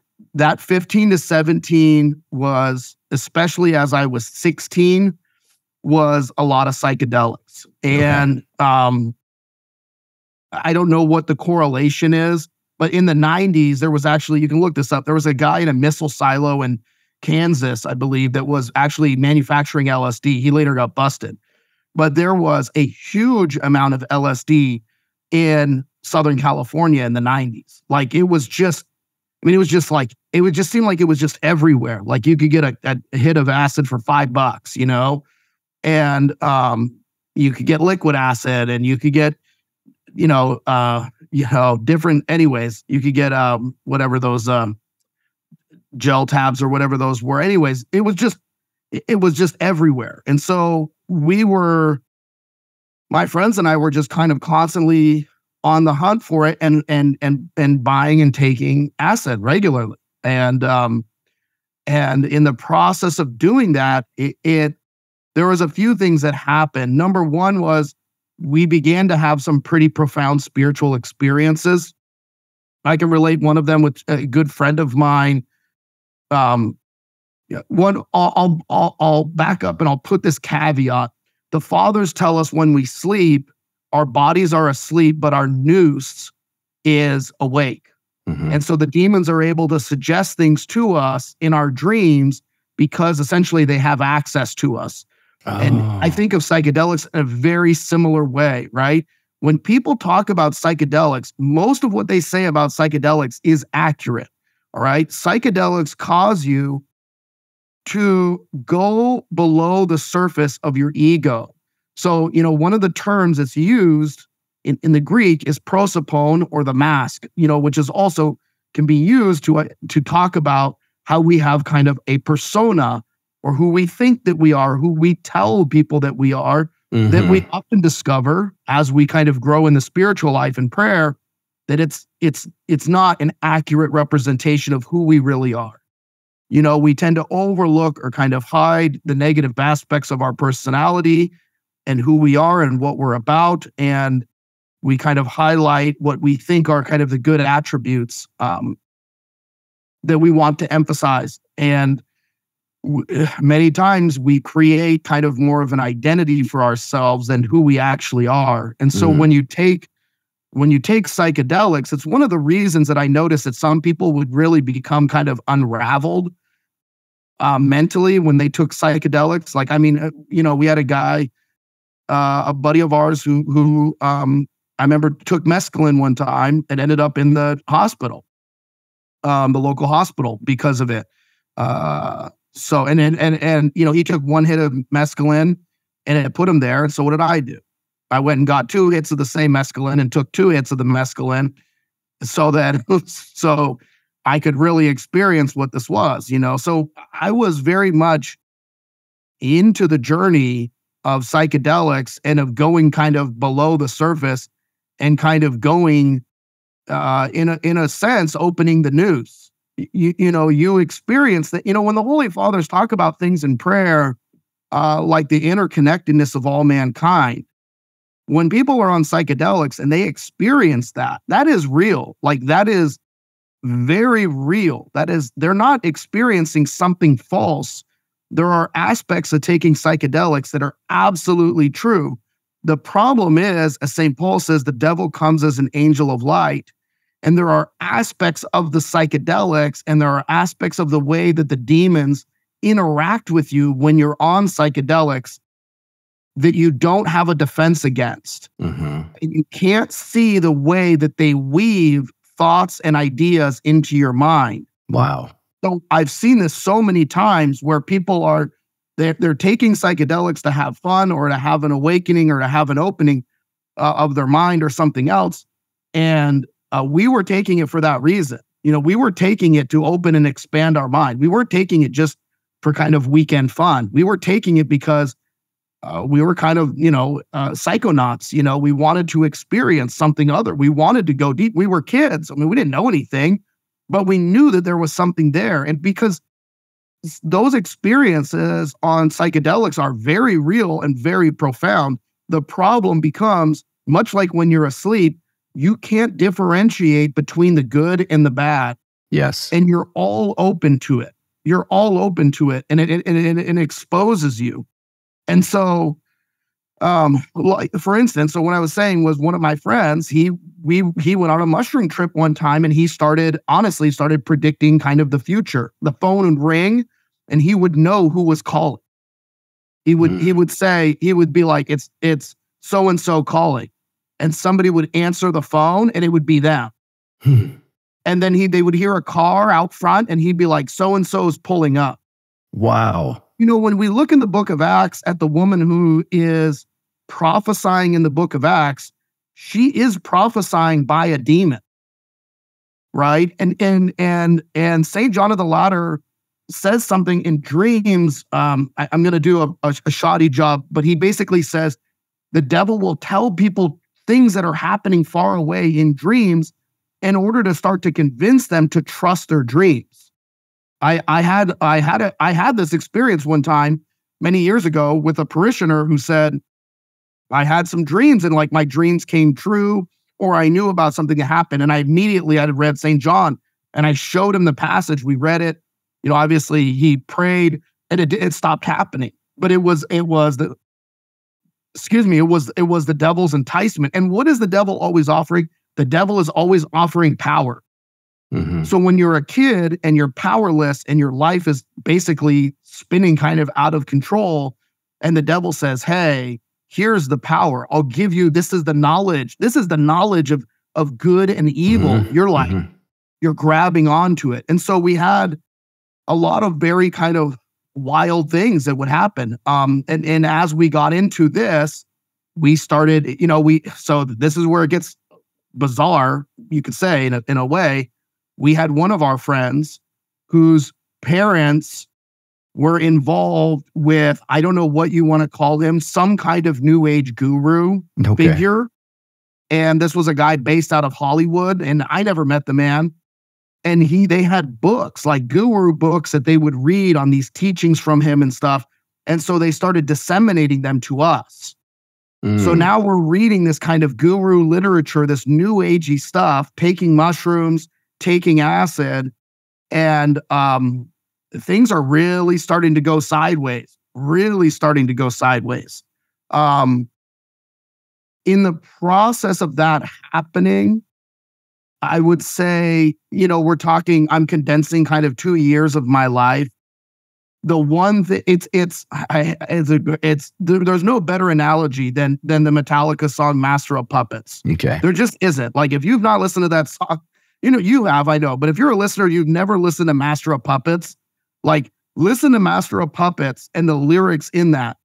15 to 17 was, especially as I was 16, was a lot of psychedelics. And I don't know what the correlation is, but in the 90s, there was actually, you can look this up, there was a guy in a missile silo in Kansas, I believe, that was actually manufacturing LSD. He later got busted. But there was a huge amount of LSD in Southern California in the 90s. Like it was just, it would just seem like it was just everywhere. Like you could get a hit of acid for $5, and you could get liquid acid and you could get, different, anyways, you could get whatever those gel tabs or whatever those were. Anyways, it was just everywhere. And so my friends and I were just kind of constantly on the hunt for it and buying and taking acid regularly. And in the process of doing that, there was a few things that happened. Number one was we began to have some pretty profound spiritual experiences. I can relate one of them with a good friend of mine. I'll back up and I'll put this caveat. The fathers tell us when we sleep, our bodies are asleep, but our nous is awake. And so the demons are able to suggest things to us in our dreams because essentially they have access to us. And I think of psychedelics in a very similar way, right? When people talk about psychedelics, most of what they say about psychedelics is accurate, all right? Psychedelics cause you to go below the surface of your ego. So, one of the terms that's used in the Greek is prosopon, or the mask, which is also can be used to talk about how we have kind of a persona, or who we think that we are, who we tell people that we are, that we often discover as we kind of grow in the spiritual life and prayer, that it's not an accurate representation of who we really are. We tend to overlook or kind of hide the negative aspects of our personality and who we are and what we're about. And we kind of highlight what we think are kind of the good attributes that we want to emphasize. And many times we create kind of more of an identity for ourselves than who we actually are. And so when you take psychedelics, it's one of the reasons that I noticed that some people would really become kind of unraveled mentally when they took psychedelics. Like, we had a guy, a buddy of ours who I remember took mescaline one time and ended up in the hospital, the local hospital because of it. So, he took one hit of mescaline and it put him there. And so what did I do? I went and got 2 hits of the same mescaline and took 2 hits of the mescaline so I could really experience what this was, So I was very much into the journey of psychedelics and of going kind of below the surface and kind of going, in a sense, opening the news. You experience that, when the Holy Fathers talk about things in prayer, like the interconnectedness of all mankind, when people are on psychedelics and they experience that is real. Like that is very real. They're not experiencing something false. There are aspects of taking psychedelics that are absolutely true. The problem is, as St. Paul says, the devil comes as an angel of light. And there are aspects of the psychedelics and there are aspects of the way that the demons interact with you when you're on psychedelics that you don't have a defense against. And you can't see the way that they weave thoughts and ideas into your mind. Wow. So I've seen this so many times where people they're taking psychedelics to have fun or to have an awakening or to have an opening of their mind or something else. And we were taking it for that reason. We were taking it to open and expand our mind. We weren't taking it just for kind of weekend fun. We were taking it because we were kind of, psychonauts. We wanted to experience something other. We wanted to go deep. We were kids. I mean, we didn't know anything, but we knew that there was something there. And because those experiences on psychedelics are very real and very profound, the problem becomes, much like when you're asleep, you can't differentiate between the good and the bad. Yes. And you're all open to it. You're all open to it. And it exposes you. And so, like for instance, so what I was saying was one of my friends, he went on a mushroom trip one time and he started predicting kind of the future. The phone would ring and he would know who was calling. He would be like, it's so-and-so calling. And somebody would answer the phone and it would be them. And then they would hear a car out front and he'd be like, so-and-so's pulling up. Wow. When we look in the book of Acts at the woman who is prophesying in the book of Acts, she is prophesying by a demon, right? And St. John of the Ladder says something in dreams. I'm going to do a shoddy job, but he basically says the devil will tell people things that are happening far away in dreams in order to start to convince them to trust their dreams. I had this experience one time many years ago with a parishioner who said, I had some dreams and like my dreams came true, or I knew about something that happened. And I had read St. John and I showed him the passage. We read it, obviously he prayed and it stopped happening, but it was the devil's enticement. And what is the devil always offering? The devil is always offering power. So when you're a kid and you're powerless and your life is basically spinning kind of out of control, and the devil says, hey, here's the power. I'll give you, this is the knowledge. This is the knowledge of good and evil. You're like, you're grabbing onto it. And so we had a lot of very kind of wild things that would happen. And as we got into this, we started, so this is where it gets bizarre, you could say in a way. We had one of our friends whose parents were involved with, I don't know what you want to call him, some kind of new age guru figure. And this was a guy based out of Hollywood, and I never met the man. And they had books, like guru books that they would read on these teachings from him and stuff. And so they started disseminating them to us. So now we're reading this kind of guru literature, this new agey stuff, taking mushrooms, taking acid, and things are really starting to go sideways, In the process of that happening, I would say, I'm condensing kind of 2 years of my life. the one thing there's no better analogy than the Metallica song Master of Puppets. Okay. There just isn't. Like, if you've not listened to that song, you have, I know, but if you're a listener, you've never listened to Master of Puppets, like, listen to Master of Puppets and the lyrics in that,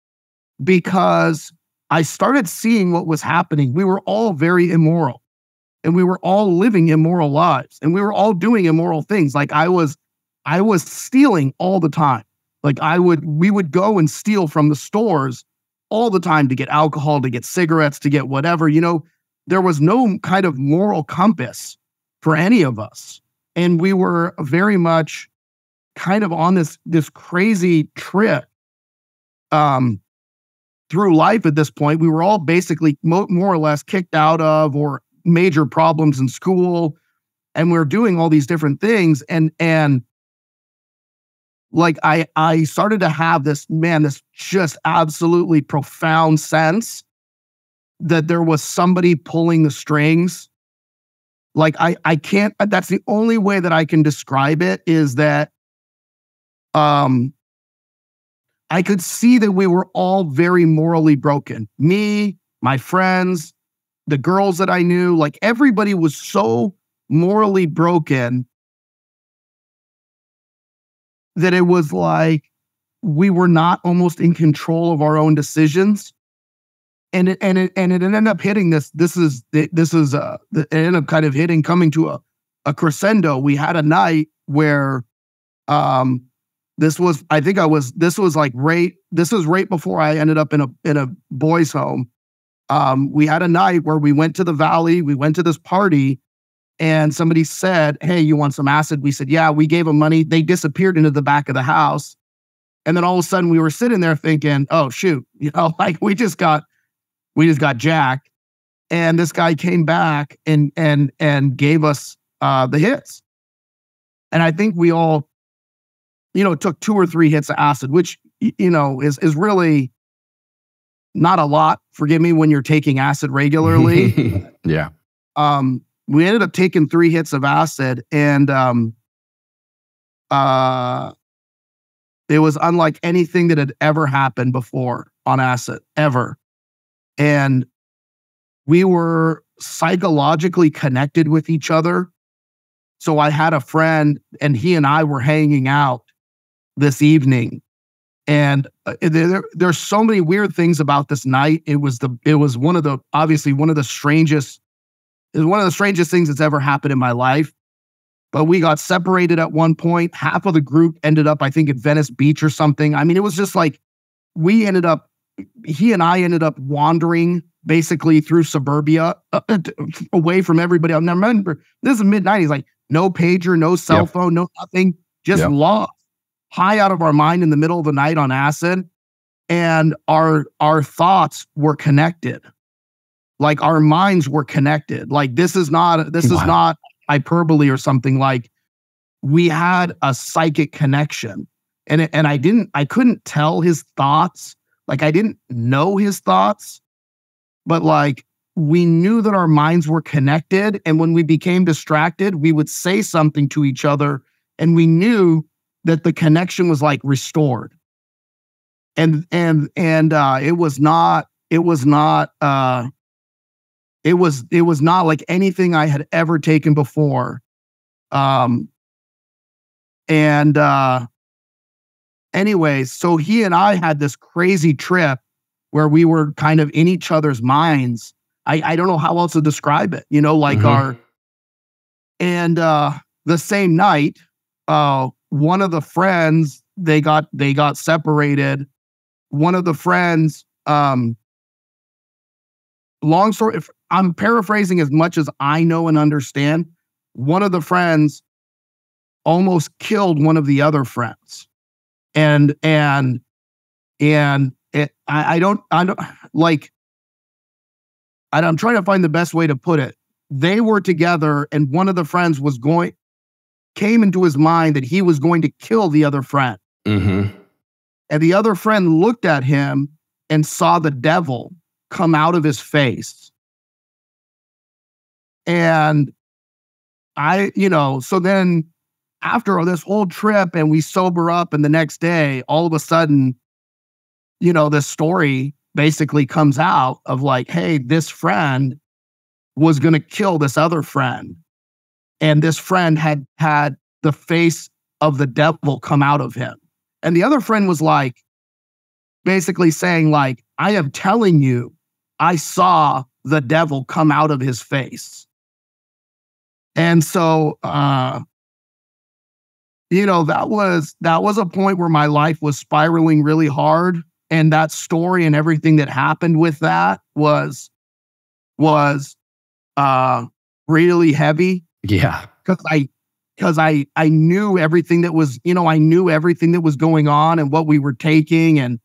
because I started seeing what was happening. We were all very immoral, and we were all living immoral lives, and we were all doing immoral things. Like, I was stealing all the time. Like, we would go and steal from the stores all the time to get alcohol, to get cigarettes, to get whatever. There was no kind of moral compass for any of us. And we were very much kind of on this crazy trip through life at this point. We were all basically more or less kicked out of, or major problems in school. And we were doing all these different things. And like, I started to have this just absolutely profound sense that there was somebody pulling the strings. Like, I can't, that's the only way that I can describe it, is that I could see that we were all very morally broken. Me, my friends, the girls that I knew, like, everybody was so morally broken that it was like we were not almost in control of our own decisions. And it ended up hitting this. It ended up kind of coming to a crescendo. We had a night where this was right before I ended up in a boys' home. We had a night where we went to the Valley, we went to this party, and somebody said, "Hey, you want some acid?" We said, "Yeah." We gave them money. They disappeared into the back of the house. And then all of a sudden we were sitting there thinking, "Oh, shoot, like, we just got jacked." And this guy came back and gave us the hits. And I think we all, took 2 or 3 hits of acid, which, is really not a lot. Forgive me, when you're taking acid regularly. Yeah. We ended up taking 3 hits of acid, and it was unlike anything that had ever happened before on acid, ever. And we were psychologically connected with each other. So I had a friend, and he and I were hanging out this evening. And there's so many weird things about this night. It was one of the strangest things that's ever happened in my life. But we got separated at one point. Half of the group ended up, I think, at Venice Beach or something. I mean, it was just like, he and I ended up wandering basically through suburbia, away from everybody else. Now remember, this is mid-90s, like, no pager, no cell phone, no nothing, just lost, high out of our mind in the middle of the night on acid. And our thoughts were connected. Like, our minds were connected. Like, this is not hyperbole or something. Like, we had a psychic connection. And I couldn't tell his thoughts. Like, I didn't know his thoughts, but like, we knew that our minds were connected. And when we became distracted, we would say something to each other, and we knew that the connection was like restored. And it was not like anything I had ever taken before. Anyways, so he and I had this crazy trip where we were kind of in each other's minds. I don't know how else to describe it, like the same night, one of the friends, they got separated. One of the friends, long story, if I'm paraphrasing as much as I know and understand, one of the friends almost killed one of the other friends. I'm trying to find the best way to put it. They were together, and one of the friends came into his mind that he was going to kill the other friend. Mm-hmm. And the other friend looked at him and saw the devil come out of his face. And so then after this whole trip and we sober up, and the next day, all of a sudden, this story basically comes out of like, hey, this friend was going to kill this other friend. And this friend had the face of the devil come out of him. And the other friend was like, basically saying like, I am telling you, I saw the devil come out of his face. And so, that was a point where my life was spiraling really hard. And that story and everything that happened with that was really heavy. Yeah. Because I knew everything that was, I knew everything that was going on and what we were taking and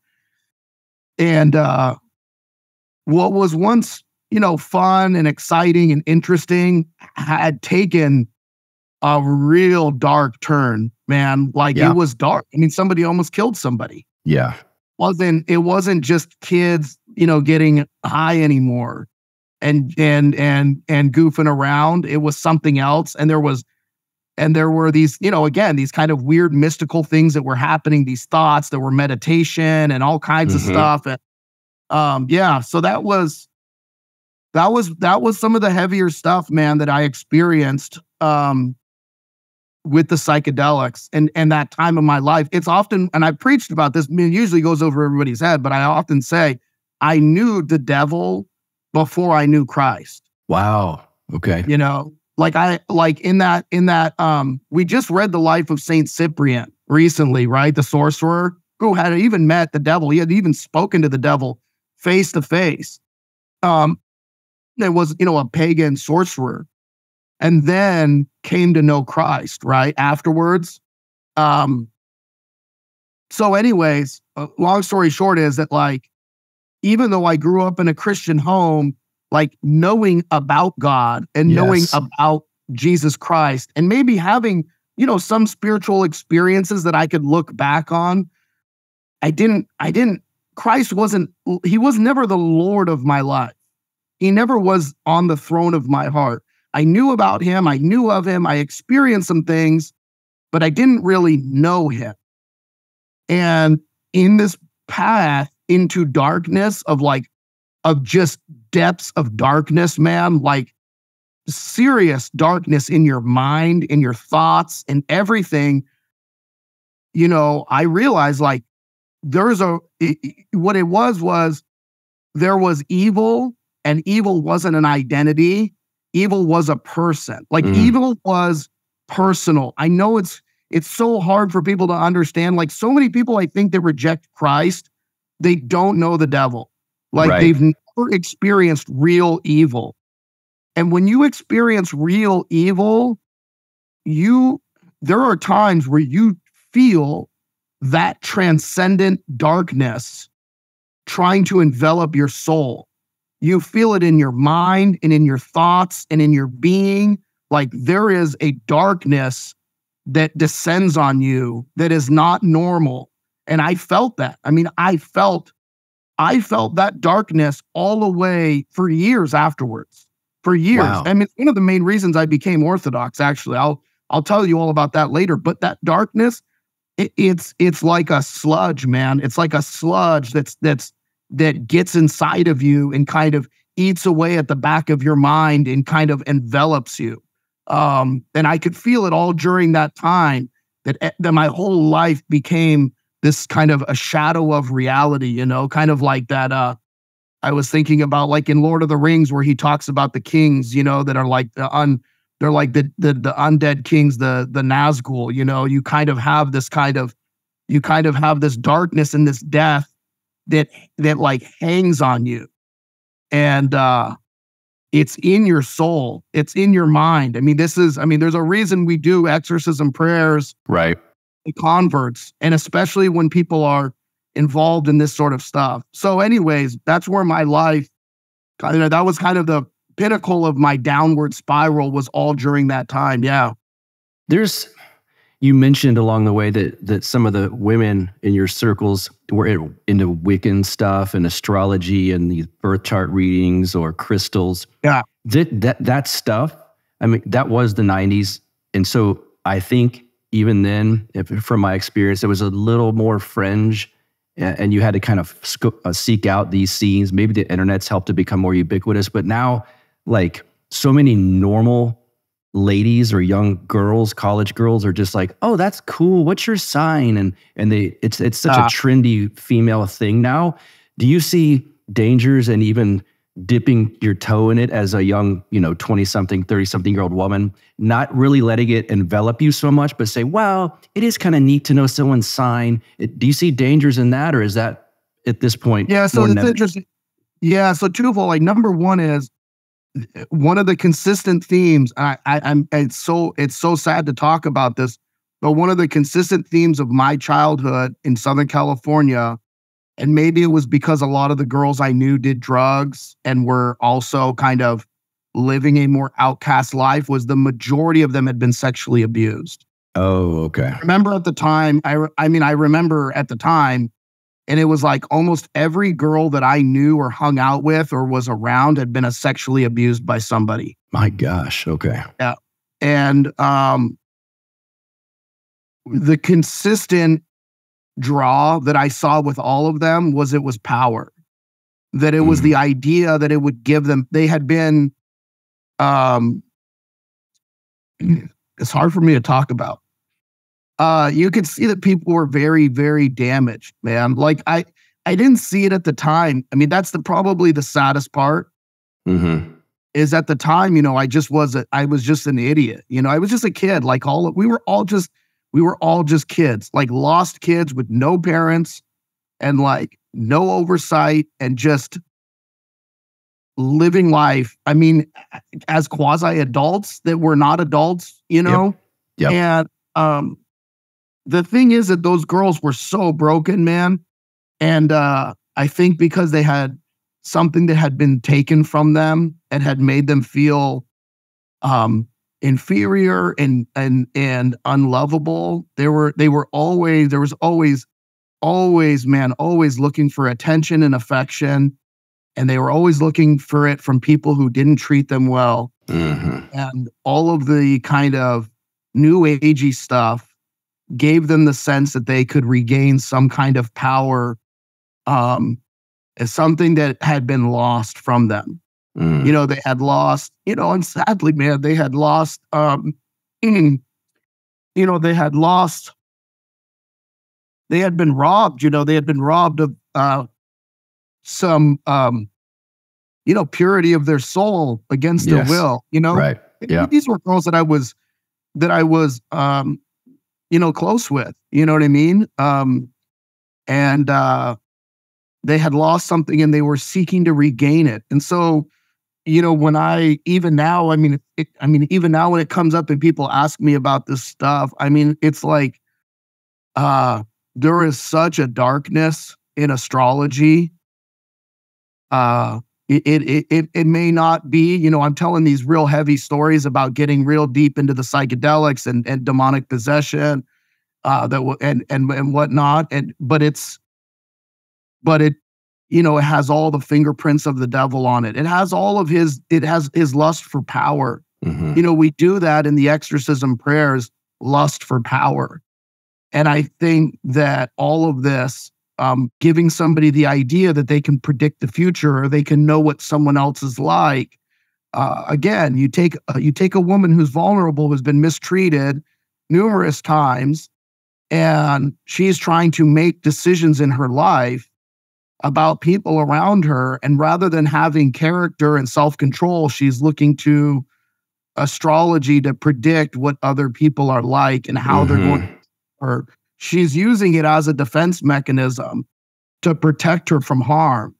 what was once, fun and exciting and interesting had taken a real dark turn, man. Like It was dark. I mean, somebody almost killed somebody. Yeah. It wasn't just kids, getting high anymore and goofing around. It was something else. And there were these, again, these kind of weird mystical things that were happening, these thoughts that were meditation and all kinds of stuff. And so that was some of the heavier stuff, man, that I experienced with the psychedelics and that time of my life. It's often, and I preached about this, it usually goes over everybody's head, but I often say, I knew the devil before I knew Christ. Wow. Okay. We just read the life of Saint Cyprian recently, right? The sorcerer who had even met the devil. He had even spoken to the devil face to face. There was, a pagan sorcerer, and then came to know Christ, right? Afterwards. So anyways, long story short is that like, even though I grew up in a Christian home, like knowing about God and knowing about Jesus Christ and maybe having, some spiritual experiences that I could look back on, Christ he was never the Lord of my life. He never was on the throne of my heart. I knew about him. I knew of him. I experienced some things, but I didn't really know him. And in this path into darkness of just depths of darkness, man, like serious darkness in your mind, in your thoughts, and everything, I realized like what it was there was evil, and evil wasn't an identity. Evil was a person. Like evil was personal. I know it's so hard for people to understand. Like so many people, I think, that reject Christ, they don't know the devil. Like they've never experienced real evil. And when you experience real evil, there are times where you feel that transcendent darkness trying to envelop your soul. You feel it in your mind and in your thoughts and in your being. Like there is a darkness that descends on you that is not normal. And I felt that. I mean, I felt that darkness all the way for years afterwards. For years. Wow. I mean, it's one of the main reasons I became Orthodox, actually. I'll tell you all about that later. But that darkness, it's like a sludge, man. It's like a sludge that gets inside of you and kind of eats away at the back of your mind and kind of envelops you. And I could feel it all during that time that my whole life became this kind of a shadow of reality, kind of like that. I was thinking about like in Lord of the Rings where he talks about the kings, that are like the undead kings, the Nazgul, you kind of have this darkness and this death that like hangs on you. And it's in your soul. It's in your mind. I mean, there's a reason we do exorcism prayers. Right. Converts, and especially when people are involved in this sort of stuff. So anyways, that's where my life, that was kind of the pinnacle of my downward spiral, was all during that time. Yeah. You mentioned along the way that some of the women in your circles were into Wiccan stuff and astrology and these birth chart readings or crystals. Yeah. That stuff, I mean, that was the 90s. And so I think even then, from my experience, it was a little more fringe, and you had to kind of seek out these scenes. Maybe the internet's helped it become more ubiquitous, but now, like, so many normal ladies or young girls, college girls, are just like, oh, that's cool. What's your sign? And it's such a trendy female thing now. Do you see dangers and even dipping your toe in it as a young, 20-something, 30-something-year-old woman, not really letting it envelop you so much, but say, well, it is kind of neat to know someone's sign. Do you see dangers in that, or is that at this point? Yeah, so it's interesting. Yeah, so twofold. Like, number one is one of the consistent themes. It's so sad to talk about this, but one of the consistent themes of my childhood in Southern California, and maybe it was because a lot of the girls I knew did drugs and were also kind of living a more outcast life, was the majority of them had been sexually abused. Oh, okay. I remember at the time, I remember at the time, and it was like almost every girl that I knew or hung out with or was around had been sexually abused by somebody. My gosh. Okay. Yeah. And the consistent draw that I saw with all of them was it was power. That it was the idea that it would give them, they had been, it's hard for me to talk about. You could see that people were very, very damaged, man. Like, I didn't see it at the time. I mean, that's probably the saddest part. Is at the time, I was just an idiot. I was just a kid. Like, we were all just kids, like lost kids with no parents and like no oversight and just living life. I mean, as quasi adults that were not adults, Yep. And the thing is that those girls were so broken, man. And I think because they had something that had been taken from them and had made them feel inferior and unlovable. There was always looking for attention and affection. And they were always looking for it from people who didn't treat them well. And all of the kind of new agey stuff gave them the sense that they could regain some kind of power as something that had been lost from them. They had lost, and sadly, man, they had lost, they had been robbed, they had been robbed of some, purity of their soul against their will, Right. Yeah. These were girls that I was, close with, you know what I mean? And they had lost something and they were seeking to regain it. And so, even now when it comes up and people ask me about this stuff, I mean, it's like, there is such a darkness in astrology. It may not be, I'm telling these real heavy stories about getting real deep into the psychedelics and demonic possession, and whatnot. But it has all the fingerprints of the devil on it. It has his lust for power. We do that in the exorcism prayers, lust for power. And I think that all of this, giving somebody the idea that they can predict the future or they can know what someone else is like. Again, you take a woman who's vulnerable, who's been mistreated numerous times, and she's trying to make decisions in her life about people around her. And rather than having character and self-control, she's looking to astrology to predict what other people are like and how they're going. Or she's using it as a defense mechanism to protect her from harm.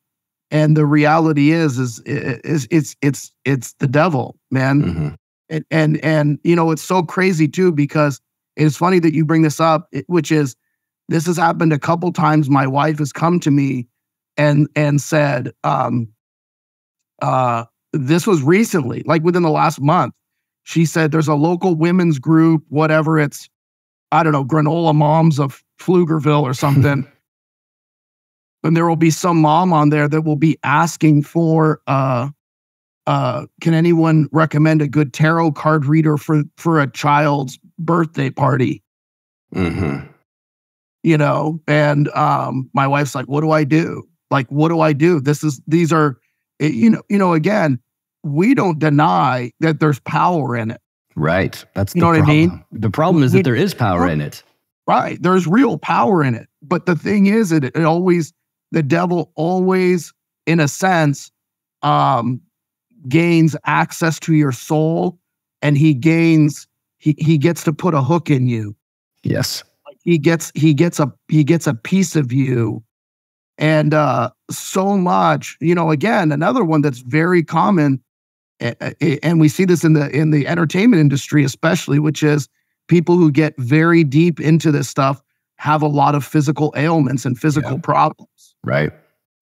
And the reality is it's the devil, man. And it's so crazy too, because it's funny that you bring this up, which is, this has happened a couple times. My wife has come to me and said, this was recently, like within the last month. She said, there's a local women's group, whatever it's, I don't know, Granola Moms of Pflugerville or something. And there will be some mom on there that will be asking for, can anyone recommend a good tarot card reader for a child's birthday party? Mm-hmm. You know, and my wife's like, what do I do? Like, what do I do? These are, again, we don't deny that there's power in it. Right. That's you know what problem. I mean? The problem is that there is power in it. Right. There's real power in it. But the thing is, the devil always, in a sense, gains access to your soul, and he gets to put a hook in you. Yes. He gets a piece of you. And so much, again, another one that's very common, and we see this in the entertainment industry especially, which is people who get very deep into this stuff have a lot of physical ailments and physical problems. Right.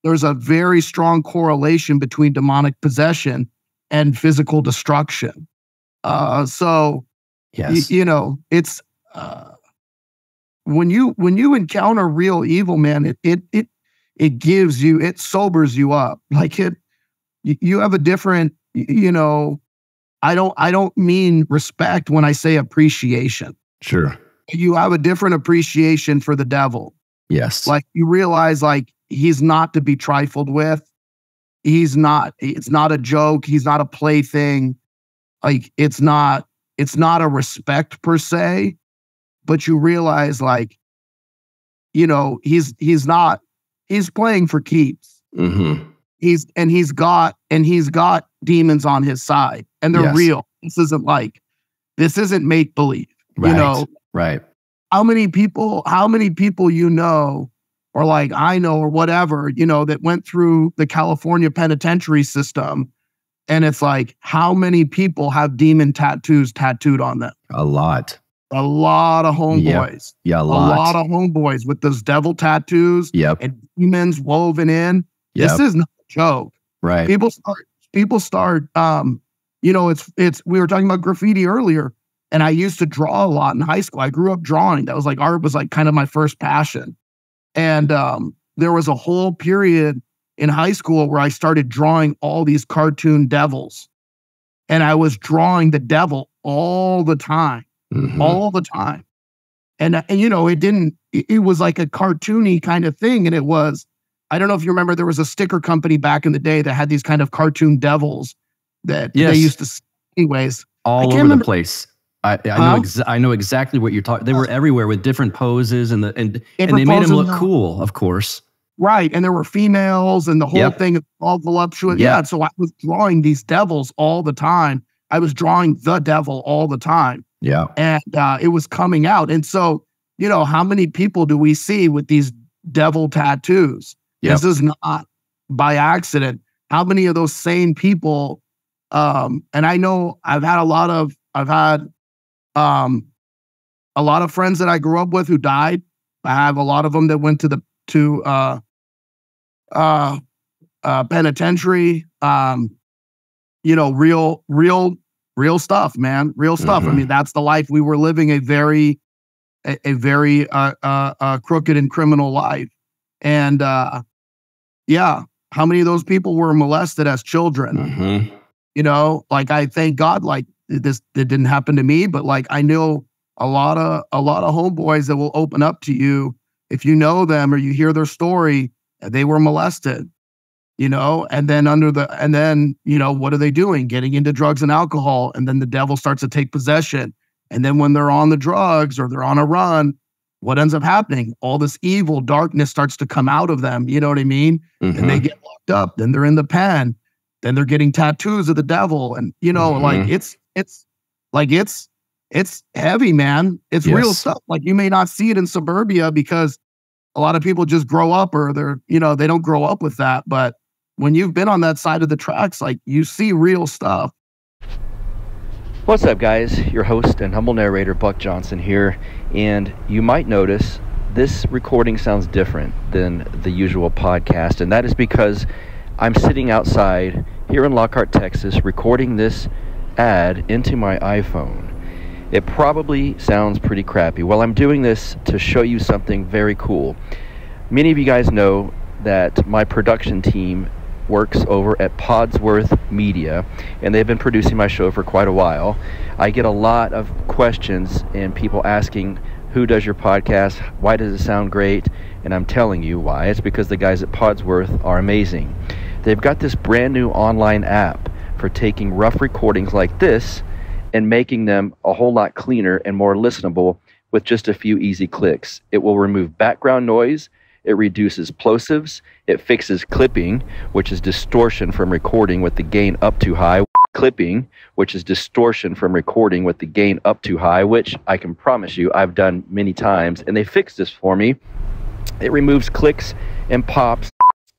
There's a very strong correlation between demonic possession and physical destruction. So, yes. It's when you encounter real evil, man, it sobers you up. Like you have a different, I don't mean respect when I say appreciation. Sure. You have a different appreciation for the devil. Yes. Like you realize, like, he's not to be trifled with. It's not a joke. He's not a plaything. Like it's not a respect per se, but you realize, like, he's playing for keeps. Mm-hmm. He's got demons on his side, and they're real. This isn't make believe. Right. Right. How many people or like I know or whatever, that went through the California penitentiary system, and it's like, how many people have demon tattoos tattooed on them? A lot of homeboys. Yep. Yeah, a lot of homeboys with those devil tattoos. Yep. And demons woven in. Yep. This is not a joke. Right. People start. It's. We were talking about graffiti earlier, and I used to draw a lot in high school. I grew up drawing. That was like, art was like kind of my first passion. And there was a whole period in high school where I started drawing all these cartoon devils, and I was drawing the devil all the time. Mm-hmm. All the time. And it was like a cartoony kind of thing. And it was, I don't know if you remember, there was a sticker company back in the day that had these kind of cartoon devils that they used to, anyways. All over the place. I know exactly what you're talking. They were everywhere with different poses and they made them look cool, of course. Right. And there were females and the whole thing all voluptuous. Yep. Yeah. So I was drawing these devils all the time. I was drawing the devil all the time. Yeah. And it was coming out. And so, how many people do we see with these devil tattoos? Yep. This is not by accident. How many of those same people, and I know I've had a lot of friends that I grew up with who died. I have a lot of them that went to penitentiary. Real stuff, man. Real stuff. Mm-hmm. I mean, that's the life we were living, a very crooked and criminal life. And how many of those people were molested as children? Mm-hmm. Like I thank God, like it didn't happen to me, but like I know a lot of homeboys that will open up to you if you know them or you hear their story. They were molested. And then what are they doing? Getting into drugs and alcohol. And then the devil starts to take possession. And then when they're on the drugs or they're on a run, what ends up happening? All this evil darkness starts to come out of them. You know what I mean? Mm-hmm. And they get locked up. Then they're in the pen. Then they're getting tattoos of the devil. And, mm-hmm. like it's heavy, man. It's real stuff. Like you may not see it in suburbia because a lot of people just grow up or they don't grow up with that. But when you've been on that side of the tracks, like you see real stuff. What's up, guys? Your host and humble narrator, Buck Johnson here. And you might notice this recording sounds different than the usual podcast. And that is because I'm sitting outside here in Lockhart, Texas, recording this ad into my iPhone. It probably sounds pretty crappy. Well, I'm doing this to show you something very cool. Many of you guys know that my production team works over at Podsworth Media, and they've been producing my show for quite a while. I get a lot of questions and people asking who does your podcast, why does it sound great, and I'm telling you why. It's because the guys at Podsworth are amazing. They've got this brand new online app for taking rough recordings like this and making them a whole lot cleaner and more listenable with just a few easy clicks. It will remove background noise, it reduces plosives, it fixes clipping, which is distortion from recording with the gain up too high, clipping, which is distortion from recording with the gain up too high, which I can promise you I've done many times, and they fixed this for me. It removes clicks and pops.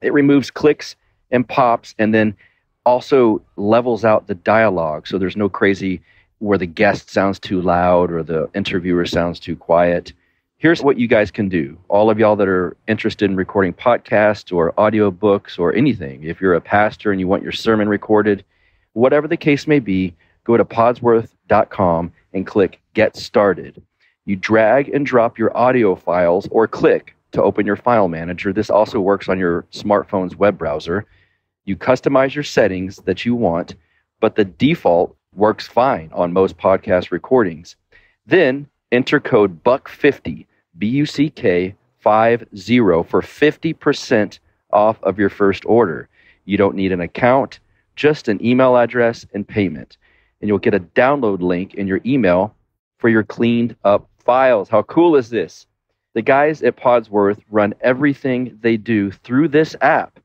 It removes clicks and pops, and then also levels out the dialogue, so there's no crazy where the guest sounds too loud or the interviewer sounds too quiet. Here's what you guys can do. All of y'all that are interested in recording podcasts or audiobooks or anything, if you're a pastor and you want your sermon recorded, whatever the case may be, go to podsworth.com and click Get Started. You drag and drop your audio files or click to open your file manager. This also works on your smartphone's web browser. You customize your settings that you want, but the default works fine on most podcast recordings. Then enter code BUCK50, BUCK50 for 50% off of your first order. You don't need an account, just an email address and payment. And you'll get a download link in your email for your cleaned up files. How cool is this? The guys at Podsworth run everything they do through this app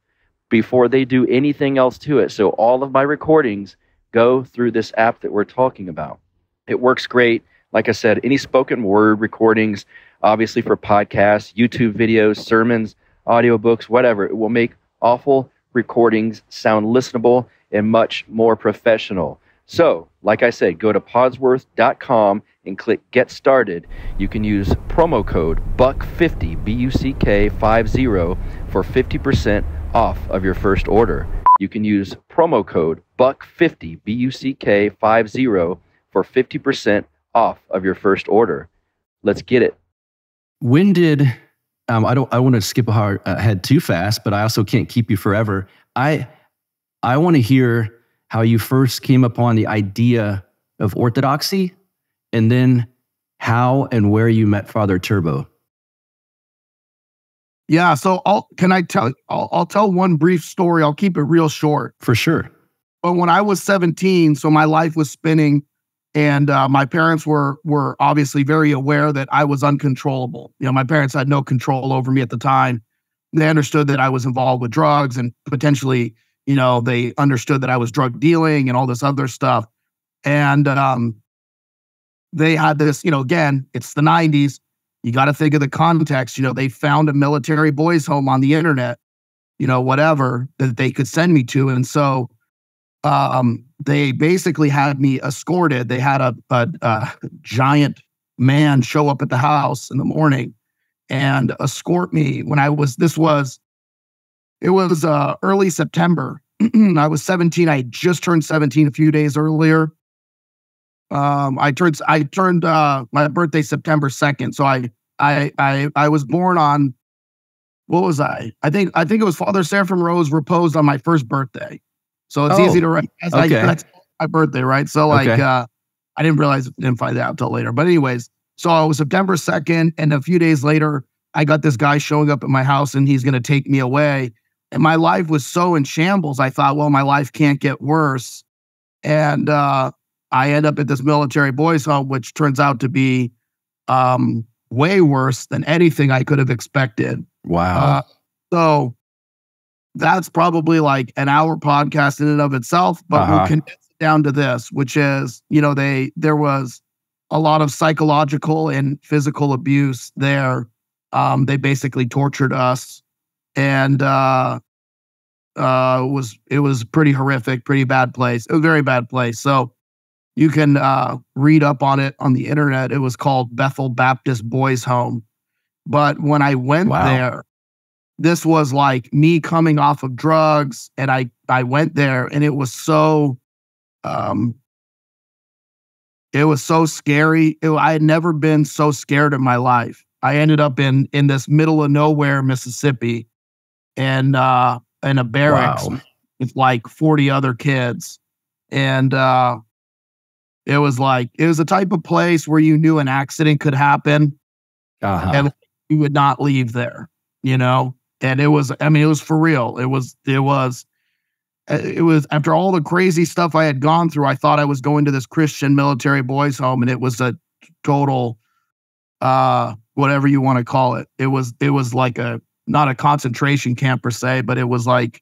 before they do anything else to it. So all of my recordings go through this app that we're talking about. It works great. Like I said, any spoken word recordings, obviously for podcasts, YouTube videos, sermons, audiobooks, whatever, it will make awful recordings sound listenable and much more professional. So, like I said, go to podsworth.com and click Get Started. You can use promo code BUCK50, BUCK50 for 50% off of your first order. You can use promo code BUCK50, BUCK50 for 50% off of your first order. Let's get it. When did I want to skip ahead too fast, but I also can't keep you forever. I want to hear how you first came upon the idea of orthodoxy, and then how and where you met Father Turbo. Yeah, so I'll tell one brief story. I'll keep it real short. For sure. But when I was 17, so my life was spinning, and my parents were obviously very aware that I was uncontrollable. You know, my parents had no control over me at the time. They understood that I was involved with drugs, and potentially, you know, they understood that I was drug dealing and all this other stuff. And they had this, you know, again, it's the 90s. You got to think of the context. You know, they found a military boys' home on the internet, you know, whatever, that they could send me to. And so they basically had me escorted. They had a giant man show up at the house in the morning and escort me when it was early September. I was 17. I had just turned 17 a few days earlier. I turned my birthday September 2nd. So I was born on, what was I? I think it was Father Seraphim Rose reposed on my first birthday. So it's easy to write. That's my birthday, right? So I didn't find that out till later. But anyways, so it was September 2nd, and a few days later, I got this guy showing up at my house, and he's going to take me away. And my life was so in shambles. I thought, well, my life can't get worse. And I end up at this military boys' home, which turns out to be way worse than anything I could have expected. Wow. So that's probably like an hour podcast in and of itself, but we'll condense it down to this, which is, you know, there was a lot of psychological and physical abuse there. They basically tortured us, and it was pretty horrific, pretty bad place. It was a very bad place. So you can read up on it on the internet. It was called Bethel Baptist Boys Home. But when I went there, this was like me coming off of drugs, and I went there, and it was so scary. I had never been so scared in my life. I ended up in this middle of nowhere, Mississippi, and in a barracks with like 40 other kids. And it was the type of place where you knew an accident could happen. and you would not leave there, you know? And it was for real. It was after all the crazy stuff I had gone through, I thought I was going to this Christian military boys home, and it was a total, whatever you want to call it. It was like not a concentration camp per se, but it was like,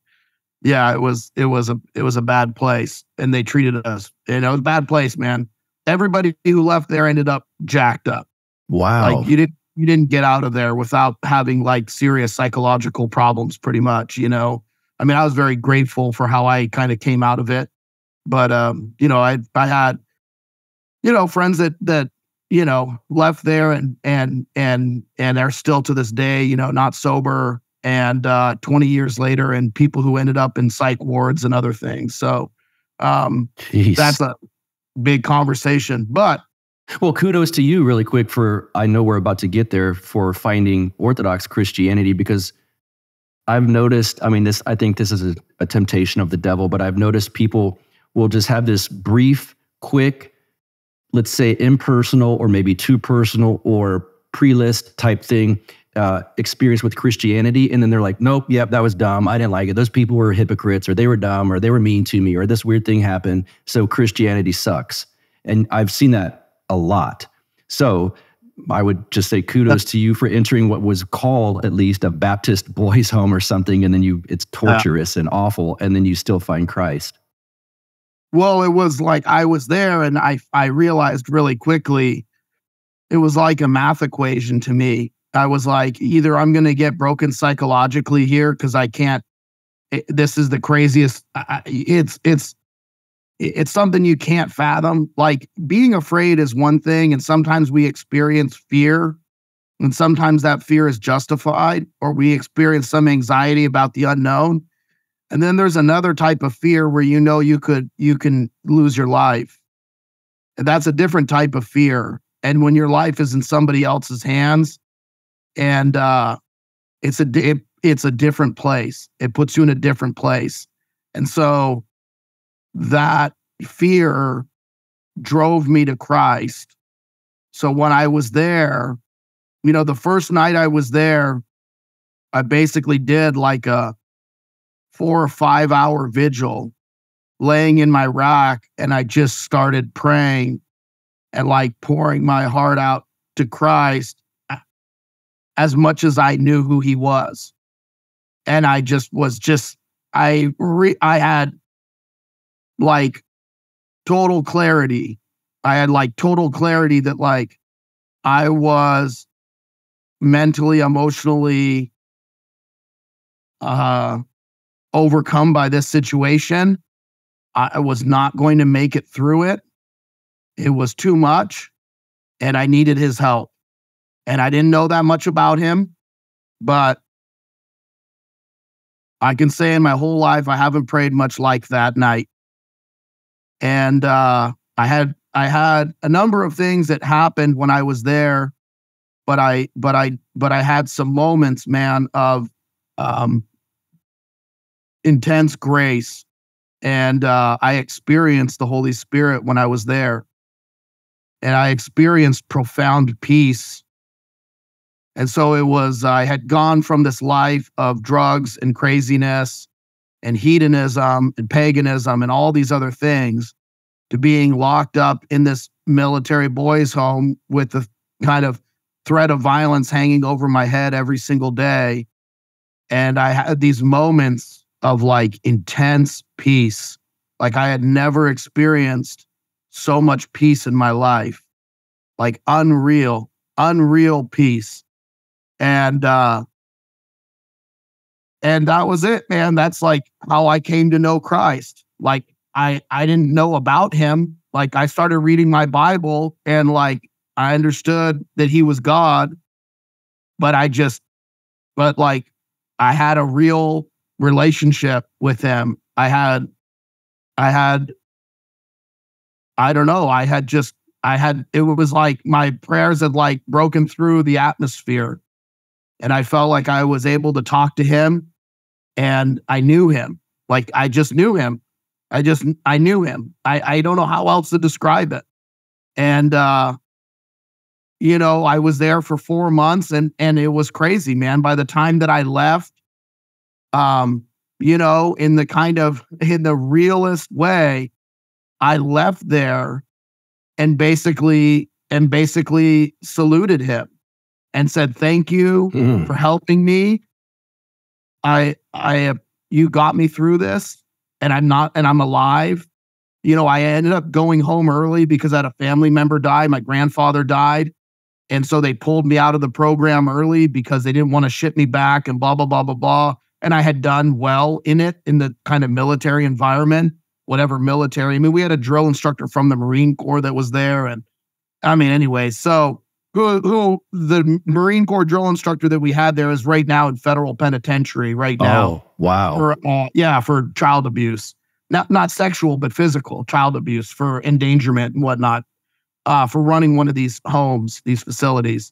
yeah, it was a bad place, and they treated us, it was a bad place, man. Everybody who left there ended up jacked up. Wow. Like you didn't get out of there without having like serious psychological problems, pretty much, you know? I mean, I was very grateful for how I kind of came out of it, but, I had, friends that, left there and are still to this day, not sober, and 20 years later, and people who ended up in psych wards and other things. So that's a big conversation, but. Well, kudos to you really quick I know we're about to get there, for finding Orthodox Christianity, because I've noticed, I think this is a temptation of the devil, but I've noticed people will just have this brief, quick, let's say impersonal or maybe too personal or pre-list type thing, experience with Christianity. And then they're like, nope, yep, that was dumb. I didn't like it. Those people were hypocrites, or they were dumb, or they were mean to me, or this weird thing happened. So Christianity sucks. And I've seen that a lot. So I would just say kudos to you for entering what was called at least a Baptist boys' home or something. And then it's torturous and awful. And then you still find Christ. Well, it was like I was there, and I realized really quickly, it was like a math equation to me. I was like, either I'm going to get broken psychologically here because I can't, this is the craziest. It's something you can't fathom. Like, being afraid is one thing, and sometimes we experience fear, and sometimes that fear is justified, or we experience some anxiety about the unknown. And then there's another type of fear where you can lose your life. And that's a different type of fear. And when your life is in somebody else's hands, and it's a different place. It puts you in a different place. And so that fear drove me to Christ. So when I was there, the first night I was there, I basically did like a 4 or 5 hour vigil, laying in my rack, and I just started praying and like pouring my heart out to Christ as much as I knew who he was. And I had like total clarity. I had like total clarity that like I was mentally, emotionally overcome by this situation. I was not going to make it through it. It was too much, and I needed his help. And I didn't know that much about him, but I can say in my whole life, I haven't prayed much like that night. And I had a number of things that happened when I was there, but I had some moments, man, of intense grace, and I experienced the Holy Spirit when I was there, and I experienced profound peace. And so I had gone from this life of drugs and craziness and hedonism and paganism and all these other things to being locked up in this military boys' home with the kind of threat of violence hanging over my head every single day. And I had these moments of like intense peace. Like, I had never experienced so much peace in my life, like unreal peace. And that was it, man. That's like how I came to know Christ. Like, I didn't know about him. Like, I started reading my Bible, and like, I understood that he was God, but I had a real relationship with him. I don't know. It was like my prayers had like broken through the atmosphere, and I felt like I was able to talk to him, and I knew him. Like, I just knew him. I knew him. I don't know how else to describe it. And I was there for 4 months and it was crazy, man. By the time that I left, in the realest way, I left there and basically saluted him and said, "Thank you for helping me. You got me through this, and I'm alive." I ended up going home early because I had a family member die. My grandfather died. And so they pulled me out of the program early because they didn't want to ship me back and blah, blah, blah, blah, blah. And I had done well in the kind of military environment, whatever military. I mean, we had a drill instructor from the Marine Corps that was there. And anyway, so who the Marine Corps drill instructor that we had there is right now in federal penitentiary right now. Oh, wow. For child abuse. Not sexual, but physical child abuse, for endangerment and whatnot, for running one of these homes, these facilities.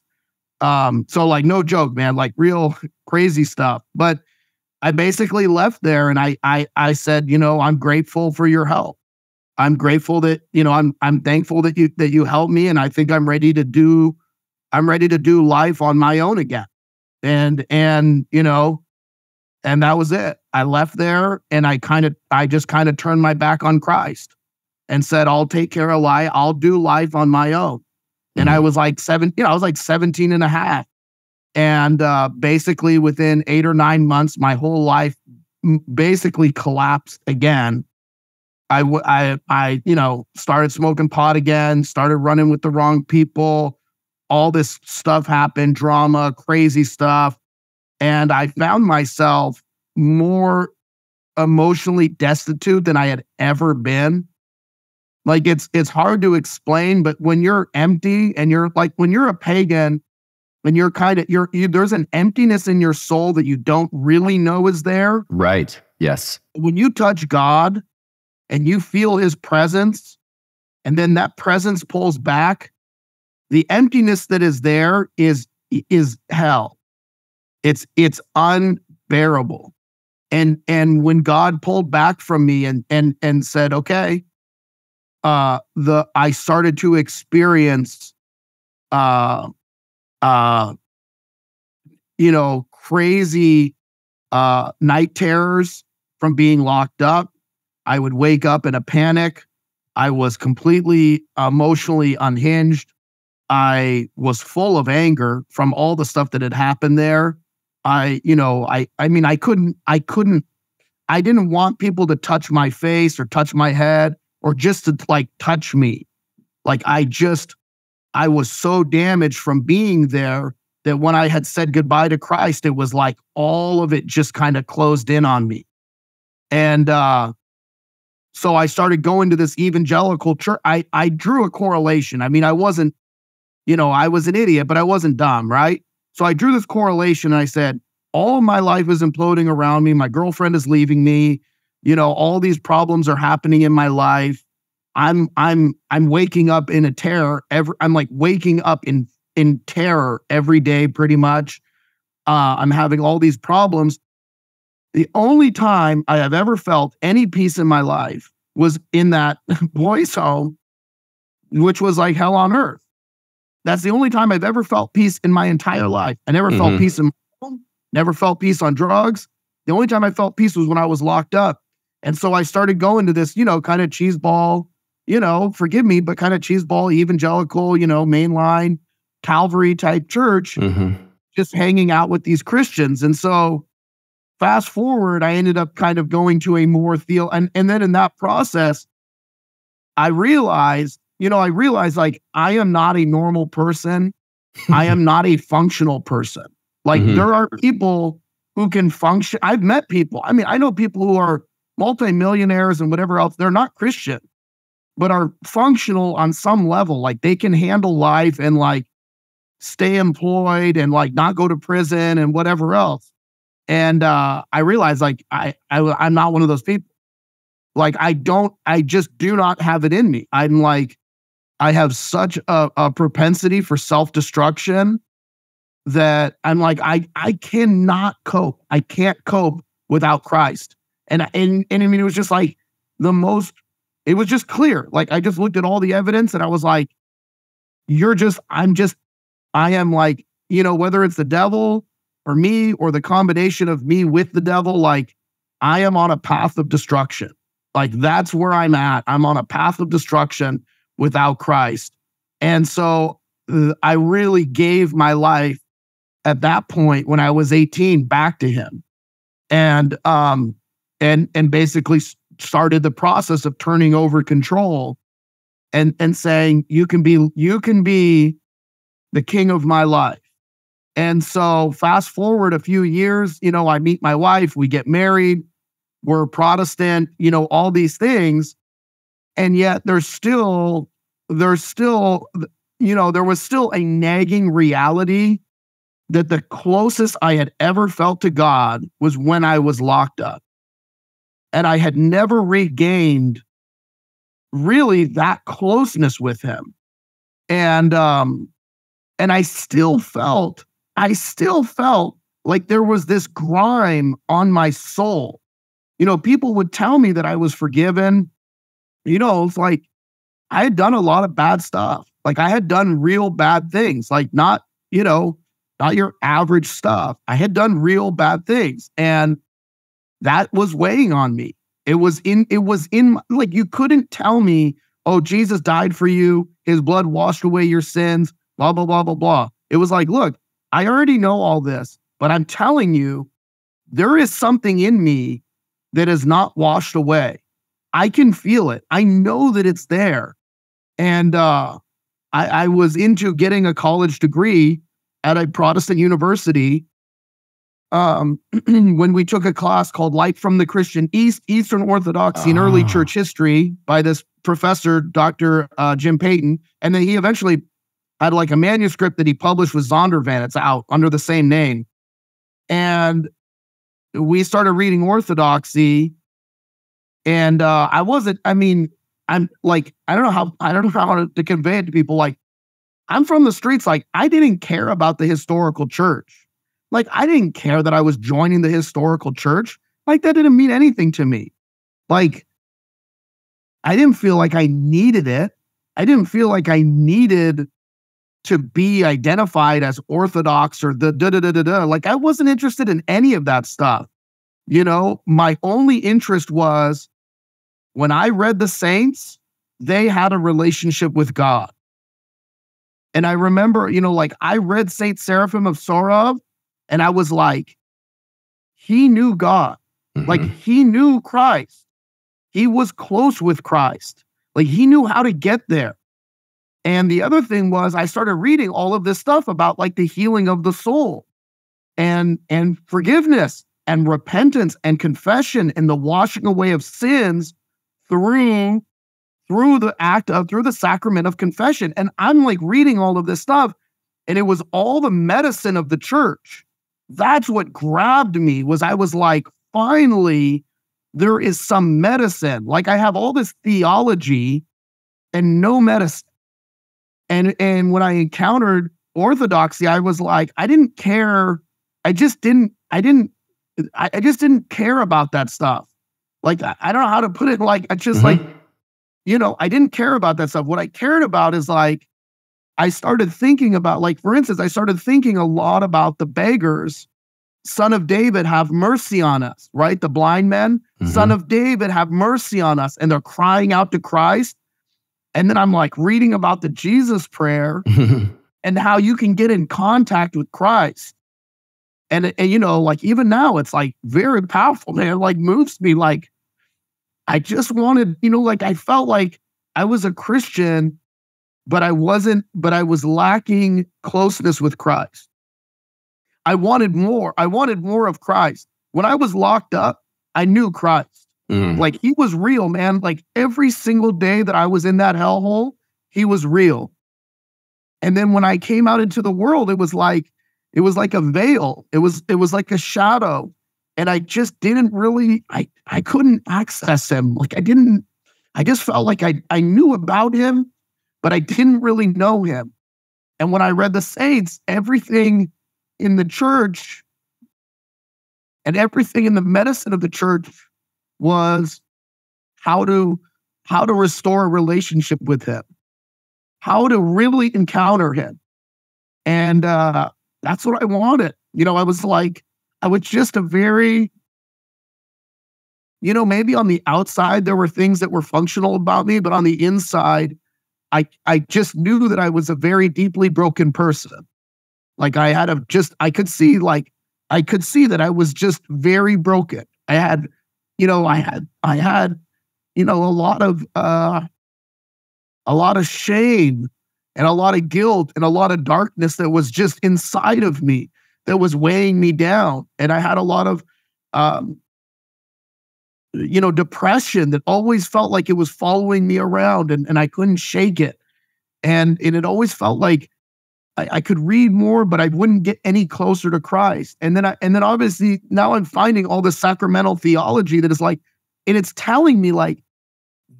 So like, no joke, man, like real crazy stuff. But I basically left there and I said, I'm grateful for your help. I'm grateful that, I'm thankful that you helped me. And I think I'm ready to do life on my own again. And that was it. I left there and I just kind of turned my back on Christ and said, I'll take care of life. I'll do life on my own. And I was like 17 and a half. And basically within 8 or 9 months, my whole life basically collapsed again. I started smoking pot again, started running with the wrong people. All this stuff happened, drama, crazy stuff. And I found myself more emotionally destitute than I had ever been. Like it's hard to explain, but when you're empty and you're like, when you're a pagan, when you're there's an emptiness in your soul that you don't really know is there. Right. Yes. When you touch God and you feel his presence, and then that presence pulls back, the emptiness that is there is hell. It's unbearable. And when God pulled back from me and said, okay, I started to experience crazy night terrors from being locked up. I would wake up in a panic. I was completely emotionally unhinged. I was full of anger from all the stuff that had happened there. I didn't want people to touch my face or touch my head or just to like touch me. Like I was so damaged from being there that when I had said goodbye to Christ, it was like all of it just kind of closed in on me. And so I started going to this evangelical church. I drew a correlation. I mean, I wasn't, I was an idiot, but I wasn't dumb, right? So I drew this correlation and I said, all of my life is imploding around me. My girlfriend is leaving me. All these problems are happening in my life. I'm waking up in a terror. I'm like waking up in terror every day, pretty much. I'm having all these problems. The only time I have ever felt any peace in my life was in that boys' home, which was like hell on earth. That's the only time I've ever felt peace in my entire life. I never felt peace in my home, never felt peace on drugs. The only time I felt peace was when I was locked up. And so I started going to this, kind of cheeseball, forgive me, but kind of cheeseball, evangelical, mainline, Calvary type church, just hanging out with these Christians. And so fast forward, I ended up kind of going to a more and then in that process, I realized like I am not a normal person. I am not a functional person. Like there are people who can function. I've met people. I mean, I know people who are multimillionaires and whatever else. They're not Christian, but are functional on some level. Like they can handle life and like stay employed and like not go to prison and whatever else. And I realized like I'm not one of those people. Like I just do not have it in me. I'm like, I have such a propensity for self-destruction that I'm like, I cannot cope. I can't cope without Christ. And I mean, it was just like it was just clear. Like I just looked at all the evidence and I was like, I'm just I am like, whether it's the devil or me or the combination of me with the devil, like I am on a path of destruction. Like that's where I'm at. I'm on a path of destruction without Christ. And so I really gave my life at that point when I was 18 back to him. And basically started the process of turning over control and saying, you can be the king of my life. And so fast forward a few years, I meet my wife, we get married, we're Protestant, all these things. And yet there was still a nagging reality that the closest I had ever felt to God was when I was locked up. And I had never regained really that closeness with him. And I still felt like there was this grime on my soul. People would tell me that I was forgiven. It's like I had done a lot of bad stuff. Like I had done real bad things, like not your average stuff. I had done real bad things. And that was weighing on me. It was in like, you couldn't tell me, oh, Jesus died for you. His blood washed away your sins, blah, blah, blah, blah, blah. It was like, look, I already know all this, but I'm telling you, there is something in me that is not washed away. I can feel it. I know that it's there. And I was into getting a college degree at a Protestant university when we took a class called Light from the Christian East, Eastern Orthodoxy and Early Church History by this professor, Dr. Jim Payton. And then he eventually had like a manuscript that he published with Zondervan. It's out under the same name. And we started reading Orthodoxy. And I'm like, I don't know how to convey it to people. Like, I'm from the streets. Like, I didn't care about the historical church. Like, I didn't care that I was joining the historical church. Like, that didn't mean anything to me. Like, I didn't feel like I needed it. I didn't feel like I needed to be identified as Orthodox or the da-da-da-da-da. Like, I wasn't interested in any of that stuff. My only interest was when I read the saints, they had a relationship with God. And I remember, I read Saint Seraphim of Sorov, and I was like, he knew God. Mm-hmm. Like, he knew Christ. He was close with Christ. Like, he knew how to get there. And the other thing was, I started reading all of this stuff about like the healing of the soul and forgiveness and repentance and confession and the washing away of sins through the sacrament of confession. And I'm like reading all of this stuff, and it was all the medicine of the church. That's what grabbed me. I was like, finally, there is some medicine. Like, I have all this theology and no medicine. And when I encountered Orthodoxy, I was like, I didn't care. I just didn't care about that stuff. Like, I don't know how to put it. Like, I just I didn't care about that stuff. What I cared about is like, I started thinking about, like, for instance, I started thinking a lot about the beggars. Son of David, have mercy on us, right? The blind men, Son of David, have mercy on us. And they're crying out to Christ. And then I'm like reading about the Jesus prayer and how you can get in contact with Christ. And like even now, it's like very powerful, man. It like moves me. Like, I just wanted, like I felt like I was a Christian, but I was lacking closeness with Christ. I wanted more. I wanted more of Christ. When I was locked up, I knew Christ. Like, he was real, man. Like, every single day that I was in that hellhole, he was real. And then when I came out into the world, it was like a veil. It was like a shadow. And I just didn't really, I couldn't access him. Like, I just felt like I knew about him, but I didn't really know him. And when I read the saints, everything in the church and everything in the medicine of the church was how to restore a relationship with him, how to really encounter him. And that's what I wanted. I was just a very, maybe on the outside, there were things that were functional about me, but on the inside, I just knew that I was a very deeply broken person. Like I could see that I was just very broken. I had a lot of shame and a lot of guilt and a lot of darkness that was just inside of me that was weighing me down. And I had a lot of, depression that always felt like it was following me around and I couldn't shake it. And it always felt like I could read more, but I wouldn't get any closer to Christ. And then obviously now I'm finding all this sacramental theology that is like, and it's telling me like,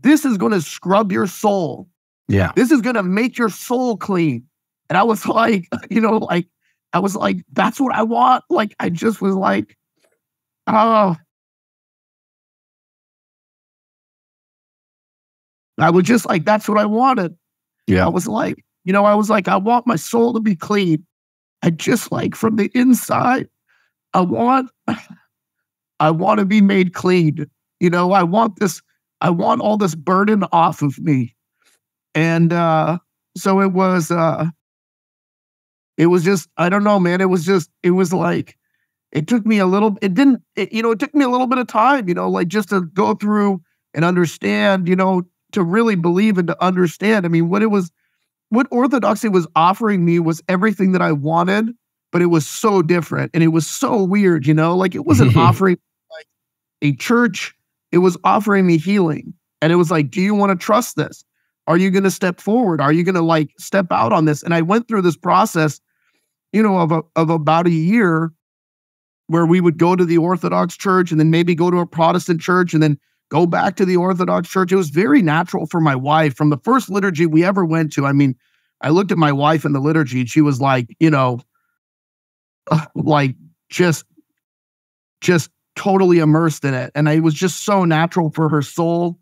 this is going to scrub your soul. Yeah. This is going to make your soul clean. And I was like, that's what I want. Like, I just was like, oh, I was just like, that's what I wanted. Yeah. I was like, I want my soul to be clean. I just like from the inside, I want to be made clean. I want all this burden off of me. And so it was just, I don't know, man. It was like, it took me a little bit of time, like just to go through and understand, to really believe and to understand. I mean, what Orthodoxy was offering me was everything that I wanted, but it was so different and it was so weird, like it wasn't offering like a church. It was offering me healing. And it was like, do you want to trust this? Are you going to step forward? Are you going to like step out on this? And I went through this process, of about a year where we would go to the Orthodox church and then maybe go to a Protestant church and then go back to the Orthodox church. It was very natural for my wife from the first liturgy we ever went to. I mean, I looked at my wife in the liturgy and she was like, like just totally immersed in it. And it was just so natural for her soul.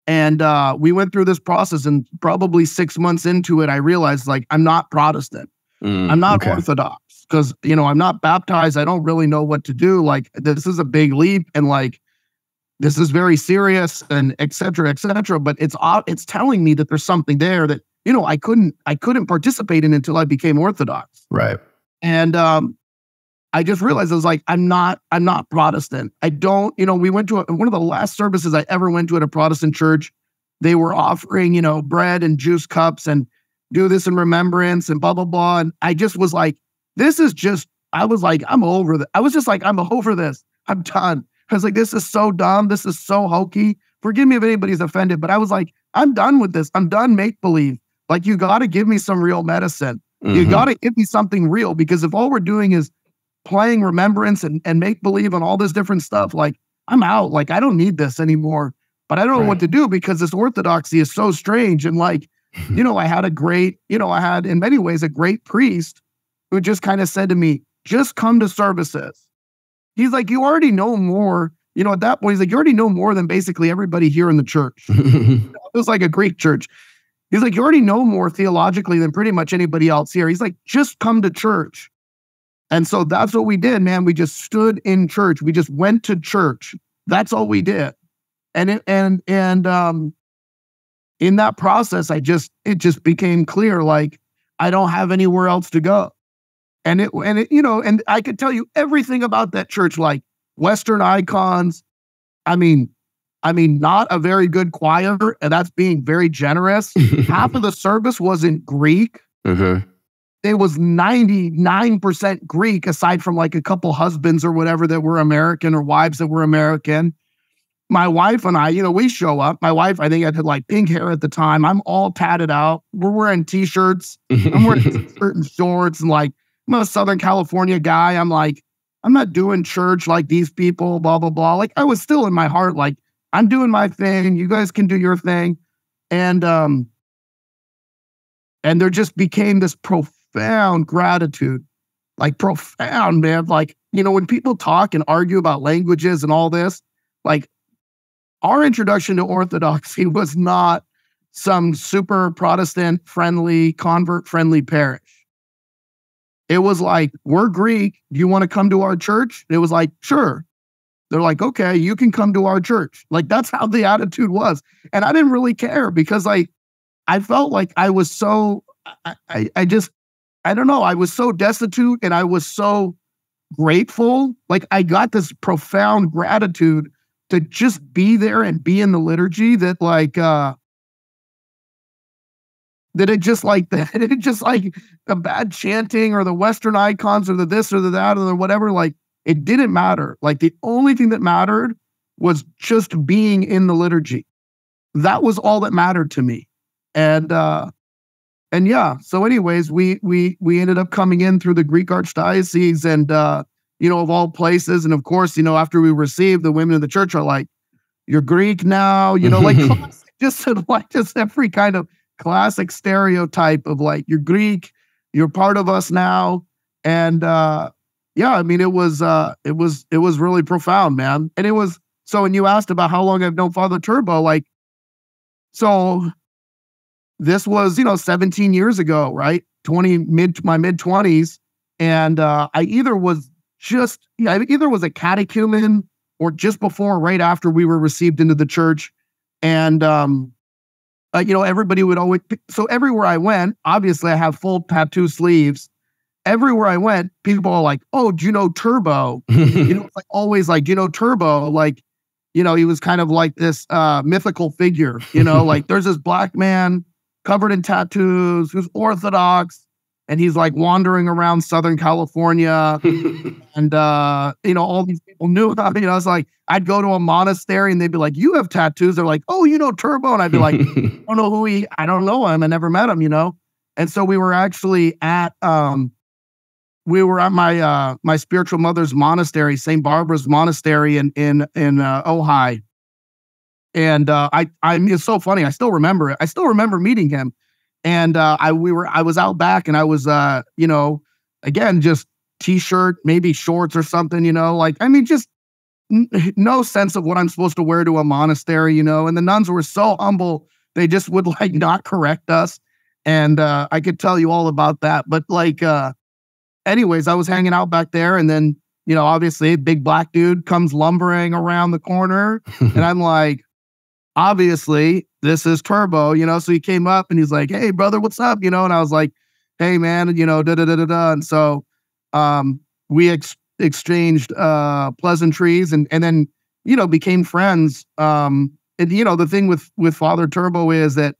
And we went through this process, and probably 6 months into it, I realized like, I'm not Protestant. I'm not Orthodox because, I'm not baptized. I don't really know what to do. Like, this is a big leap. And like, this is very serious and et cetera, but it's telling me that there's something there that, I couldn't participate in until I became Orthodox. Right. And I just realized I was like, I'm not Protestant. I don't, we went to one of the last services I ever went to at a Protestant church. They were offering, bread and juice cups and do this in remembrance and blah, blah, blah. And I just was like, I was like, I'm over this. I was just like, I'm over this. I'm done. I was like, this is so dumb. This is so hokey. Forgive me if anybody's offended, but I was like, I'm done with this. I'm done make-believe. Like, you got to give me some real medicine. You got to give me something real, because if all we're doing is playing remembrance and make-believe and all this different stuff, like, I'm out. Like, I don't need this anymore. But I don't know what to do, because this Orthodoxy is so strange. And like, I had in many ways a great priest who just kind of said to me, just come to services. He's like, you already know more. At that point, he's like, you already know more than basically everybody here in the church. It was like a Greek church. He's like, you already know more theologically than pretty much anybody else here. He's like, just come to church. And so that's what we did, man. We just stood in church. We just went to church. That's all we did. And in that process, it just became clear, like, I don't have anywhere else to go. And I could tell you everything about that church, like Western icons. I mean, not a very good choir, and that's being very generous. Half of the service was in Greek. It was 99% Greek, aside from like a couple husbands or whatever that were American, or wives that were American. My wife and I, we show up. My wife, I think I had like pink hair at the time. I'm all tatted out. We're wearing t-shirts. I'm wearing t-shirt and shorts, and like, I'm a Southern California guy. I'm like, I'm not doing church like these people, blah, blah, blah. Like, I was still in my heart, like, I'm doing my thing. You guys can do your thing. And there just became this profound gratitude, like profound, man. Like, when people talk and argue about languages and all this, like, our introduction to Orthodoxy was not some super Protestant friendly, convert friendly parish. It was like, we're Greek. Do you want to come to our church? It was like, sure. They're like, okay, you can come to our church. Like, that's how the attitude was. And I didn't really care because I felt like I was so, I don't know. I was so destitute and I was so grateful. Like, I got this profound gratitude to just be there and be in the liturgy that like, that it just like the bad chanting or the Western icons or the this or the that or the whatever, like it didn't matter. Like the only thing that mattered was just being in the liturgy. That was all that mattered to me. And yeah, so anyways, we ended up coming in through the Greek Archdiocese and, of all places. And of course, after we received, the women of the church are like, you're Greek now, like just every kind of classic stereotype of like, you're Greek, you're part of us now. And yeah, I mean, it was really profound, man. And it was, so when you asked about how long I've known Father Turbo, like, so this was, 17 years ago, right? My mid-20s. And I either was a catechumen or just before, right after we were received into the church. And, everybody would always, so everywhere I went, obviously I have full tattoo sleeves. Everywhere I went, people are like, oh, do you know Turbo? It's like always like, do you know Turbo? Like, he was kind of like this mythical figure, like there's this black man covered in tattoos who's Orthodox and he's like wandering around Southern California and, all these people knew about me. I was like, I'd go to a monastery and they'd be like, you have tattoos. They're like, oh, Turbo. And I'd be like, I don't know I don't know him. I never met him, And so we were actually at my spiritual mother's monastery, St. Barbara's Monastery in Ojai. And it's so funny. I still remember it. I still remember meeting him. And I was out back and I was again, just t-shirt, maybe shorts or something, just no sense of what I'm supposed to wear to a monastery, and the nuns were so humble. They just would like not correct us. And I could tell you all about that. But like, anyways, I was hanging out back there and then, obviously a big black dude comes lumbering around the corner and I'm like, obviously this is Turbo, so he came up and he's like, hey brother, what's up? And I was like, hey man, And so, we exchanged pleasantries and then, became friends. And, the thing with Father Turbo is that,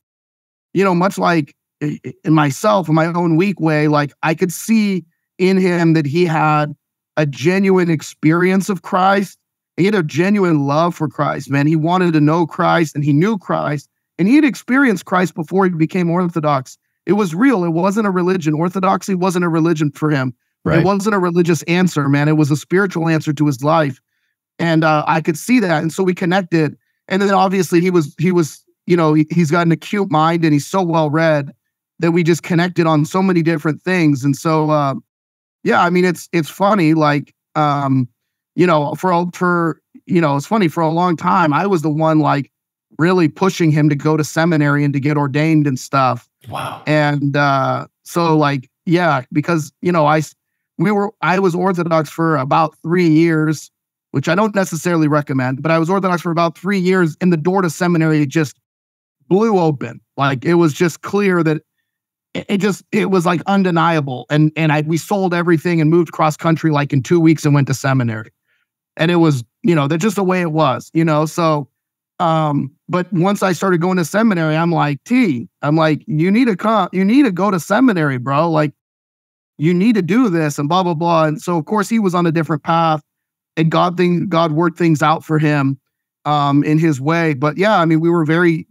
much like in myself, in my own weak way, like I could see in him that he had a genuine experience of Christ. He had a genuine love for Christ, man. He wanted to know Christ and he knew Christ and he had experienced Christ before he became Orthodox. It was real. It wasn't a religion. Orthodoxy wasn't a religion for him. Right. It wasn't a religious answer, man. It was a spiritual answer to his life. And I could see that. And so we connected. And then obviously he's got an acute mind and he's so well read that we just connected on so many different things. And so, yeah, I mean, it's funny, like, it's funny, for a long time, I was the one like really pushing him to go to seminary and to get ordained and stuff. Wow. And so like, yeah, because, I was Orthodox for about 3 years, which I don't necessarily recommend, but I was Orthodox for about 3 years and the door to seminary just blew open. Like it was just clear that it was like undeniable. And we sold everything and moved cross country like in 2 weeks and went to seminary. And it was, that's just the way it was, so, but once I started going to seminary, I'm like, you need to go to seminary, bro. Like you need to do this and blah, blah, blah. And so of course he was on a different path and God worked things out for him, in his way. But yeah, I mean, we were very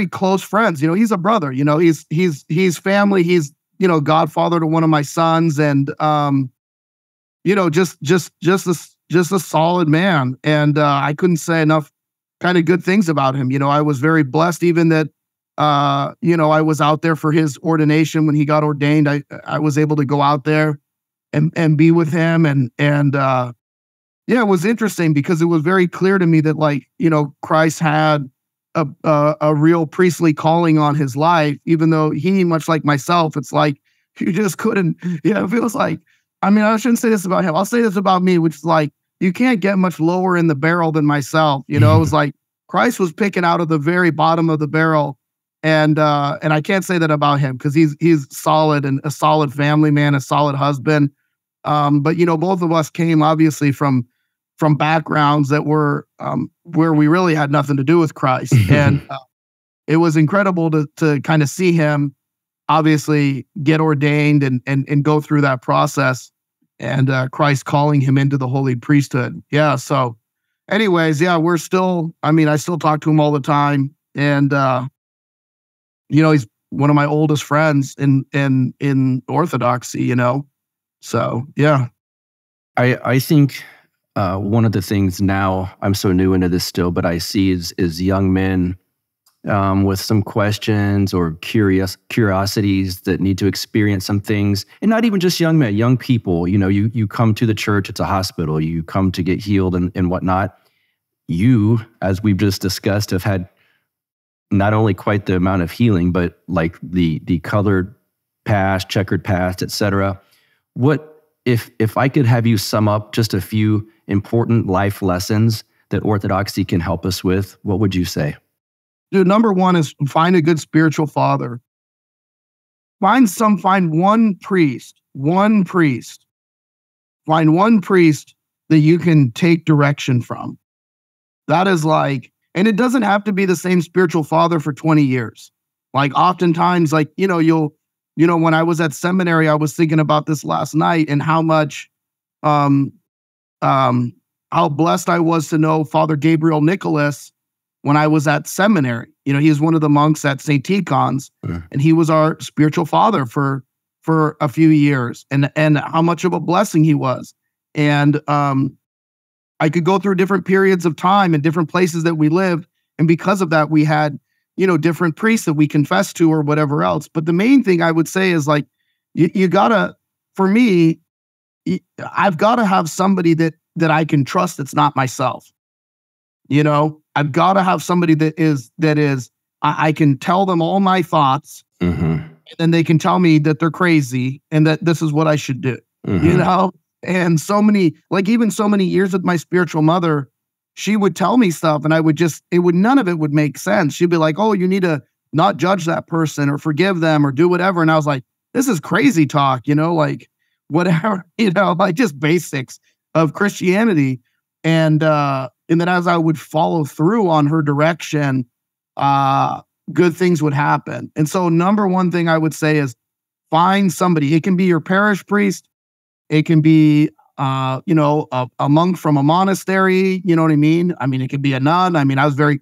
close friends. He's a brother, he's family. He's, godfather to one of my sons and, just a solid man. And, I couldn't say enough kind of good things about him. I was very blessed even that, I was out there for his ordination when he got ordained. I was able to go out there and be with him. And yeah, it was interesting because it was very clear to me that like, Christ had a real priestly calling on his life, even though he, much like myself, it's like You just couldn't. Yeah, it feels like, I mean, I shouldn't say this about him. I'll say this about me, which is like, you can't get much lower in the barrel than myself. You know, it was like Christ was picking out of the very bottom of the barrel. And I can't say that about him because he's solid and a solid family man, a solid husband. But, you know, both of us came obviously from backgrounds that were where we really had nothing to do with Christ. And it was incredible to kind of see him obviously get ordained and go through that process, and Christ calling him into the holy priesthood. Yeah. So anyways, yeah, I still talk to him all the time. And, you know, he's one of my oldest friends in Orthodoxy, you know? So, yeah. I think one of the things now, I'm so new into this still, but I see is young men with some questions or curiosities that need to experience some things. And not even just young men, young people. You know, you come to the church, it's a hospital. You come to get healed and whatnot. You, as we've just discussed, have had not only quite the amount of healing, but like the colored past, checkered past, etc. What if I could have you sum up just a few important life lessons that Orthodoxy can help us with, what would you say? Dude, number one is find a good spiritual father. Find one priest. Find one priest that you can take direction from. That is like, and it doesn't have to be the same spiritual father for 20 years. Like oftentimes, like, you know, when I was at seminary, I was thinking about this last night and how much, how blessed I was to know Father Gabriel Nicholas when I was at seminary. You know, he was one of the monks at St. Tikhon's, and he was our spiritual father for a few years, and how much of a blessing he was. And I could go through different periods of time and different places that we lived, and because of that, we had, you know, different priests that we confessed to or whatever else. But the main thing I would say is like, you gotta, for me, I've got to have somebody that I can trust that's not myself. You know, I've got to have somebody that is I can tell them all my thoughts, and then they can tell me that they're crazy and that this is what I should do. You know, and even so many years with my spiritual mother, she would tell me stuff, and none of it would make sense. She'd be like, "Oh, you need to not judge that person or forgive them or do whatever," and I was like, "This is crazy talk," you know, like whatever, you know, like just basics of Christianity. And then as I would follow through on her direction, good things would happen. And so number one thing I would say is find somebody. It can be your parish priest. It can be, you know, a monk from a monastery. You know what I mean? I mean, it could be a nun. I mean, I was very,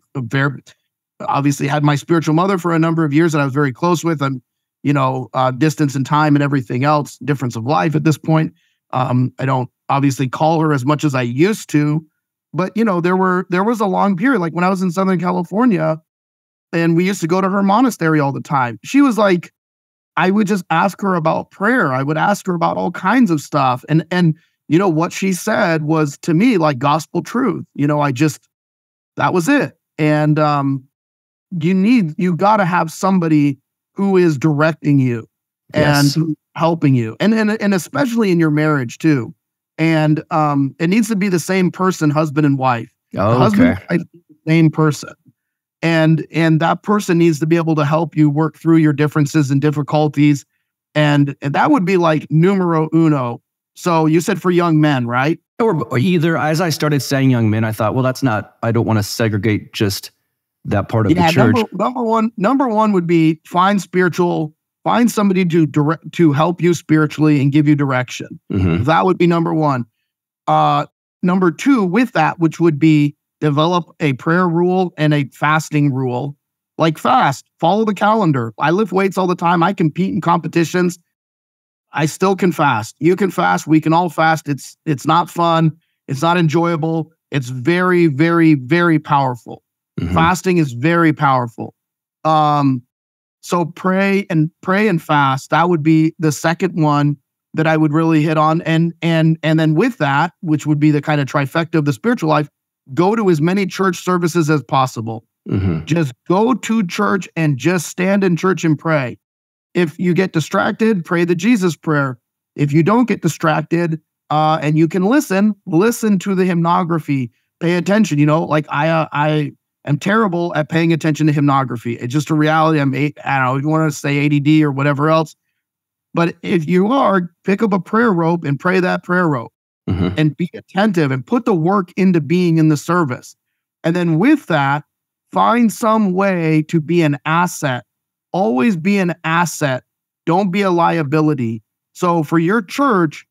obviously had my spiritual mother for a number of years that I was very close with, and, you know, distance and time and everything else, difference of life at this point. I don't obviously call her as much as I used to, but, you know, there was a long period, like when I was in Southern California, and we used to go to her monastery all the time. She was like, I would just ask her about prayer. I would ask her about all kinds of stuff. And you know, what she said was to me like gospel truth. You know, that was it. And you got to have somebody who is directing you and helping you. And especially in your marriage too. And it needs to be the same person, husband and wife. Oh, husband okay. and wife, same person. And that person needs to be able to help you work through your differences and difficulties. And that would be like numero uno. So you said for young men, right? Or either, as I started saying young men, I thought, well, I don't want to segregate just that part of the church. Number one would be find somebody to help you spiritually and give you direction. That would be number one. Number two, with that, which would be develop a prayer rule and a fasting rule. Like fast, follow the calendar. I lift weights all the time. I compete in competitions. I still can fast. You can fast. We can all fast. It's not fun. It's not enjoyable. It's very, very, very powerful. Fasting is very powerful. So pray and fast. That would be the second one that I would really hit on. And then with that, which would be the kind of trifecta of the spiritual life, go to as many church services as possible. Just go to church and just stand in church and pray. If you get distracted, pray the Jesus prayer. If you don't get distracted, and you can listen to the hymnography, pay attention. Like I am terrible at paying attention to hymnography. It's just a reality. I don't know if you want to say ADD or whatever else. But if you are, pick up a prayer rope and pray that prayer rope and be attentive and put the work into being in the service. And then with that, find some way to be an asset. Always be an asset. Don't be a liability. So for your church,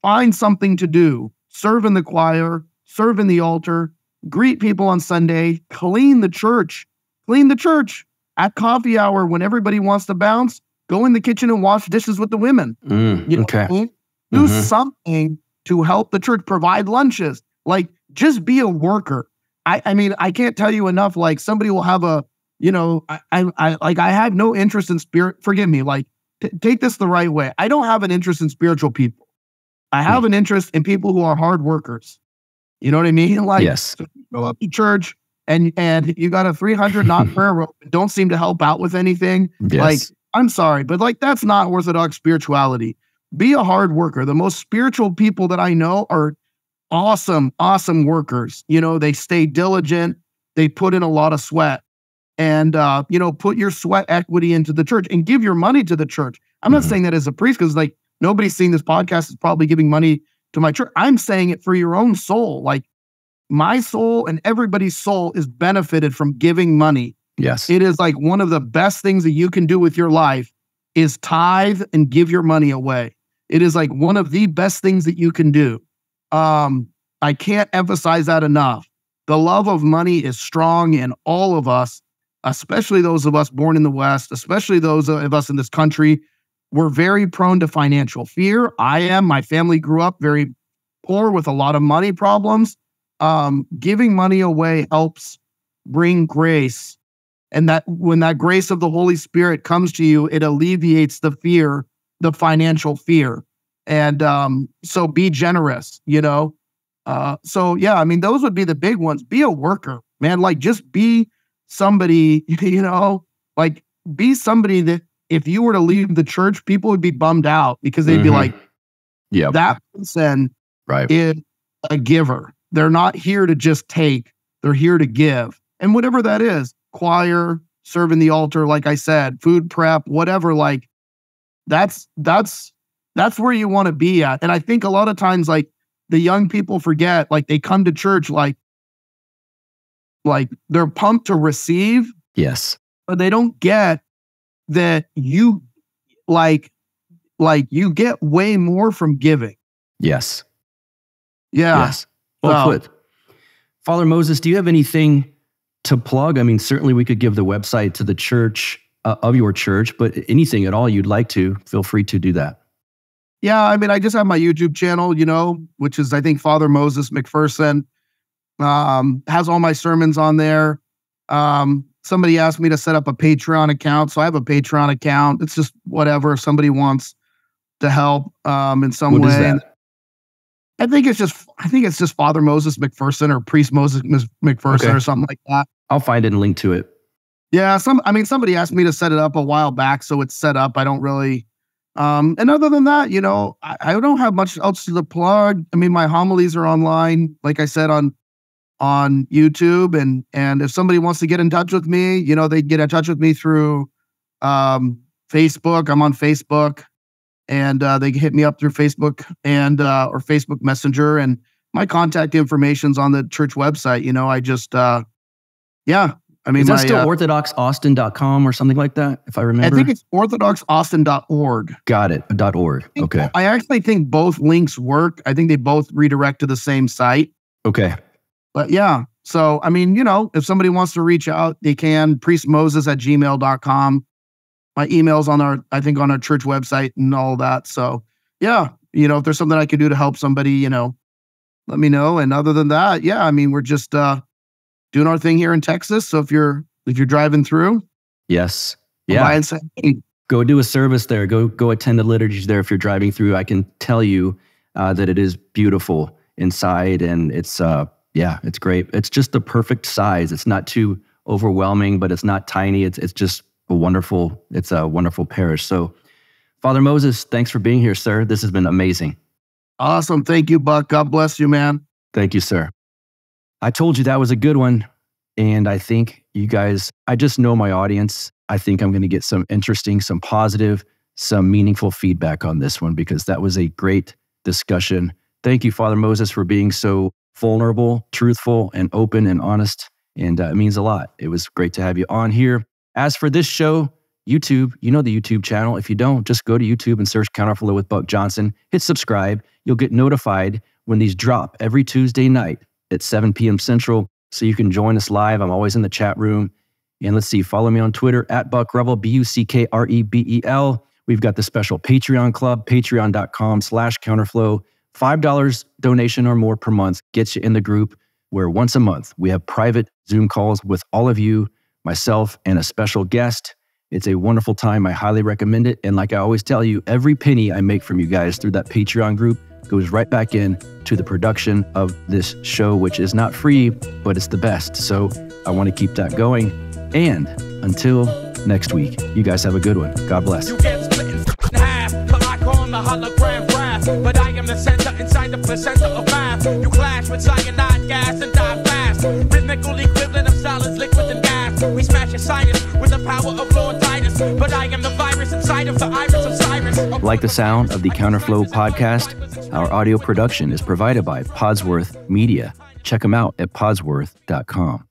find something to do. Serve in the choir, serve in the altar, greet people on Sunday, clean the church. Clean the church. At coffee hour, when everybody wants to bounce, go in the kitchen and wash dishes with the women. You know what I mean? Do something to help the church, provide lunches. Like, just be a worker. I mean, I can't tell you enough. Like, somebody will have I have no interest in spirit. Forgive me. Like, take this the right way. I don't have an interest in spiritual people. I have an interest in people who are hard workers. You know what I mean? Like, yes. So you go up to church and you got a 300 knot prayer rope and don't seem to help out with anything. Yes. Like, I'm sorry, but like, that's not Orthodox spirituality. Be a hard worker. The most spiritual people that I know are awesome workers. They stay diligent. They put in a lot of sweat. And, put your sweat equity into the church and give your money to the church. I'm not saying that as a priest, because like nobody's seeing this podcast is probably giving money to my church. I'm saying it for your own soul. Like, my soul and everybody's soul is benefited from giving money. Yes. It is like one of the best things that you can do with your life is tithe and give your money away. It is like one of the best things that you can do. I can't emphasize that enough. The love of money is strong in all of us, especially those of us born in the West, especially those of us in this country. We're very prone to financial fear. I am. My family grew up very poor with a lot of money problems. Giving money away helps bring grace. And that when that grace of the Holy Spirit comes to you, it alleviates the fear, the financial fear. And so be generous, So yeah, I mean, those would be the big ones. Be a worker, man. Like, just be somebody, like, be somebody that if you were to leave the church, people would be bummed out because they'd be like, yeah, that person right. is a giver. They're not here to just take, they're here to give. And whatever that is, choir, serving the altar, like I said, food prep, whatever, like that's where you want to be at. And I think a lot of times, like, the young people forget, like, they come to church like they're pumped to receive. Yes. But they don't get that you like you get way more from giving. Yes. Yeah. Yes. Well put. Father Moses, do you have anything to plug? I mean, certainly we could give the website to the church of your church, but anything at all you'd like to, feel free to do that. Yeah, I mean, I just have my YouTube channel, which is, I think, Father Moses McPherson. Has all my sermons on there. Somebody asked me to set up a Patreon account, so I have a Patreon account. It's just whatever, if somebody wants to help in some way. What is that? I think it's just Father Moses McPherson or Priest Moses McPherson or something like that. I'll find it and link to it. Yeah, somebody asked me to set it up a while back, so it's set up. I don't really. And other than that, I don't have much else to plug. I mean, my homilies are online, like I said, on YouTube, and if somebody wants to get in touch with me, they get in touch with me through Facebook. I'm on Facebook, and they can hit me up through Facebook and or Facebook Messenger, and my contact information's on the church website. I just I mean, is that still orthodoxaustin.com or something like that, if I remember? I think it's orthodoxaustin.org. Got it. .org. Okay. I actually think both links work. I think they both redirect to the same site. Okay. But yeah, so, I mean, if somebody wants to reach out, they can. priestmoses@gmail.com. My email's on our church website and all that. So yeah, if there's something I could do to help somebody, let me know. And other than that, yeah, I mean, we're just doing our thing here in Texas. So if you're driving through, yes, yeah, go do a service there. Go attend the liturgies there. If you're driving through, I can tell you that it is beautiful inside, and it's it's great. It's just the perfect size. It's not too overwhelming, but it's not tiny. It's just a wonderful parish. So Father Moses, thanks for being here, sir. This has been amazing. Awesome. Thank you, Buck. God bless you, man. Thank you, sir. I told you that was a good one. And I think you guys, I just know my audience. I think I'm going to get some interesting, some positive, some meaningful feedback on this one, because that was a great discussion. Thank you, Father Moses, for being so vulnerable, truthful, and open and honest. And it means a lot. It was great to have you on here. As for this show, YouTube, you know the YouTube channel. If you don't, just go to YouTube and search Counterflow with Buck Johnson. Hit subscribe. You'll get notified when these drop every Tuesday night at 7 p.m. Central. So you can join us live. I'm always in the chat room. And let's see, follow me on Twitter at BuckRebel, BuckRebel. We've got the special Patreon club, patreon.com/counterflow. $5 donation or more per month gets you in the group where once a month we have private Zoom calls with all of you, myself, and a special guest. It's a wonderful time. I highly recommend it. And like I always tell you, every penny I make from you guys through that Patreon group goes right back in to the production of this show, which is not free, but it's the best. So I want to keep that going. And until next week, you guys have a good one. God bless. You get split in half, like on the hologram graph. But I am the center inside the placenta of math. You clash with cyanide gas and die fast. Rhythmical equivalent of solids, liquid, and gas. We smash your sinus with the power of Lord Titus. But I am the virus inside of the iris of Cyrus. Like the sound of the Counterflow podcast? Our audio production is provided by Podsworth Media. Check them out at podsworth.com.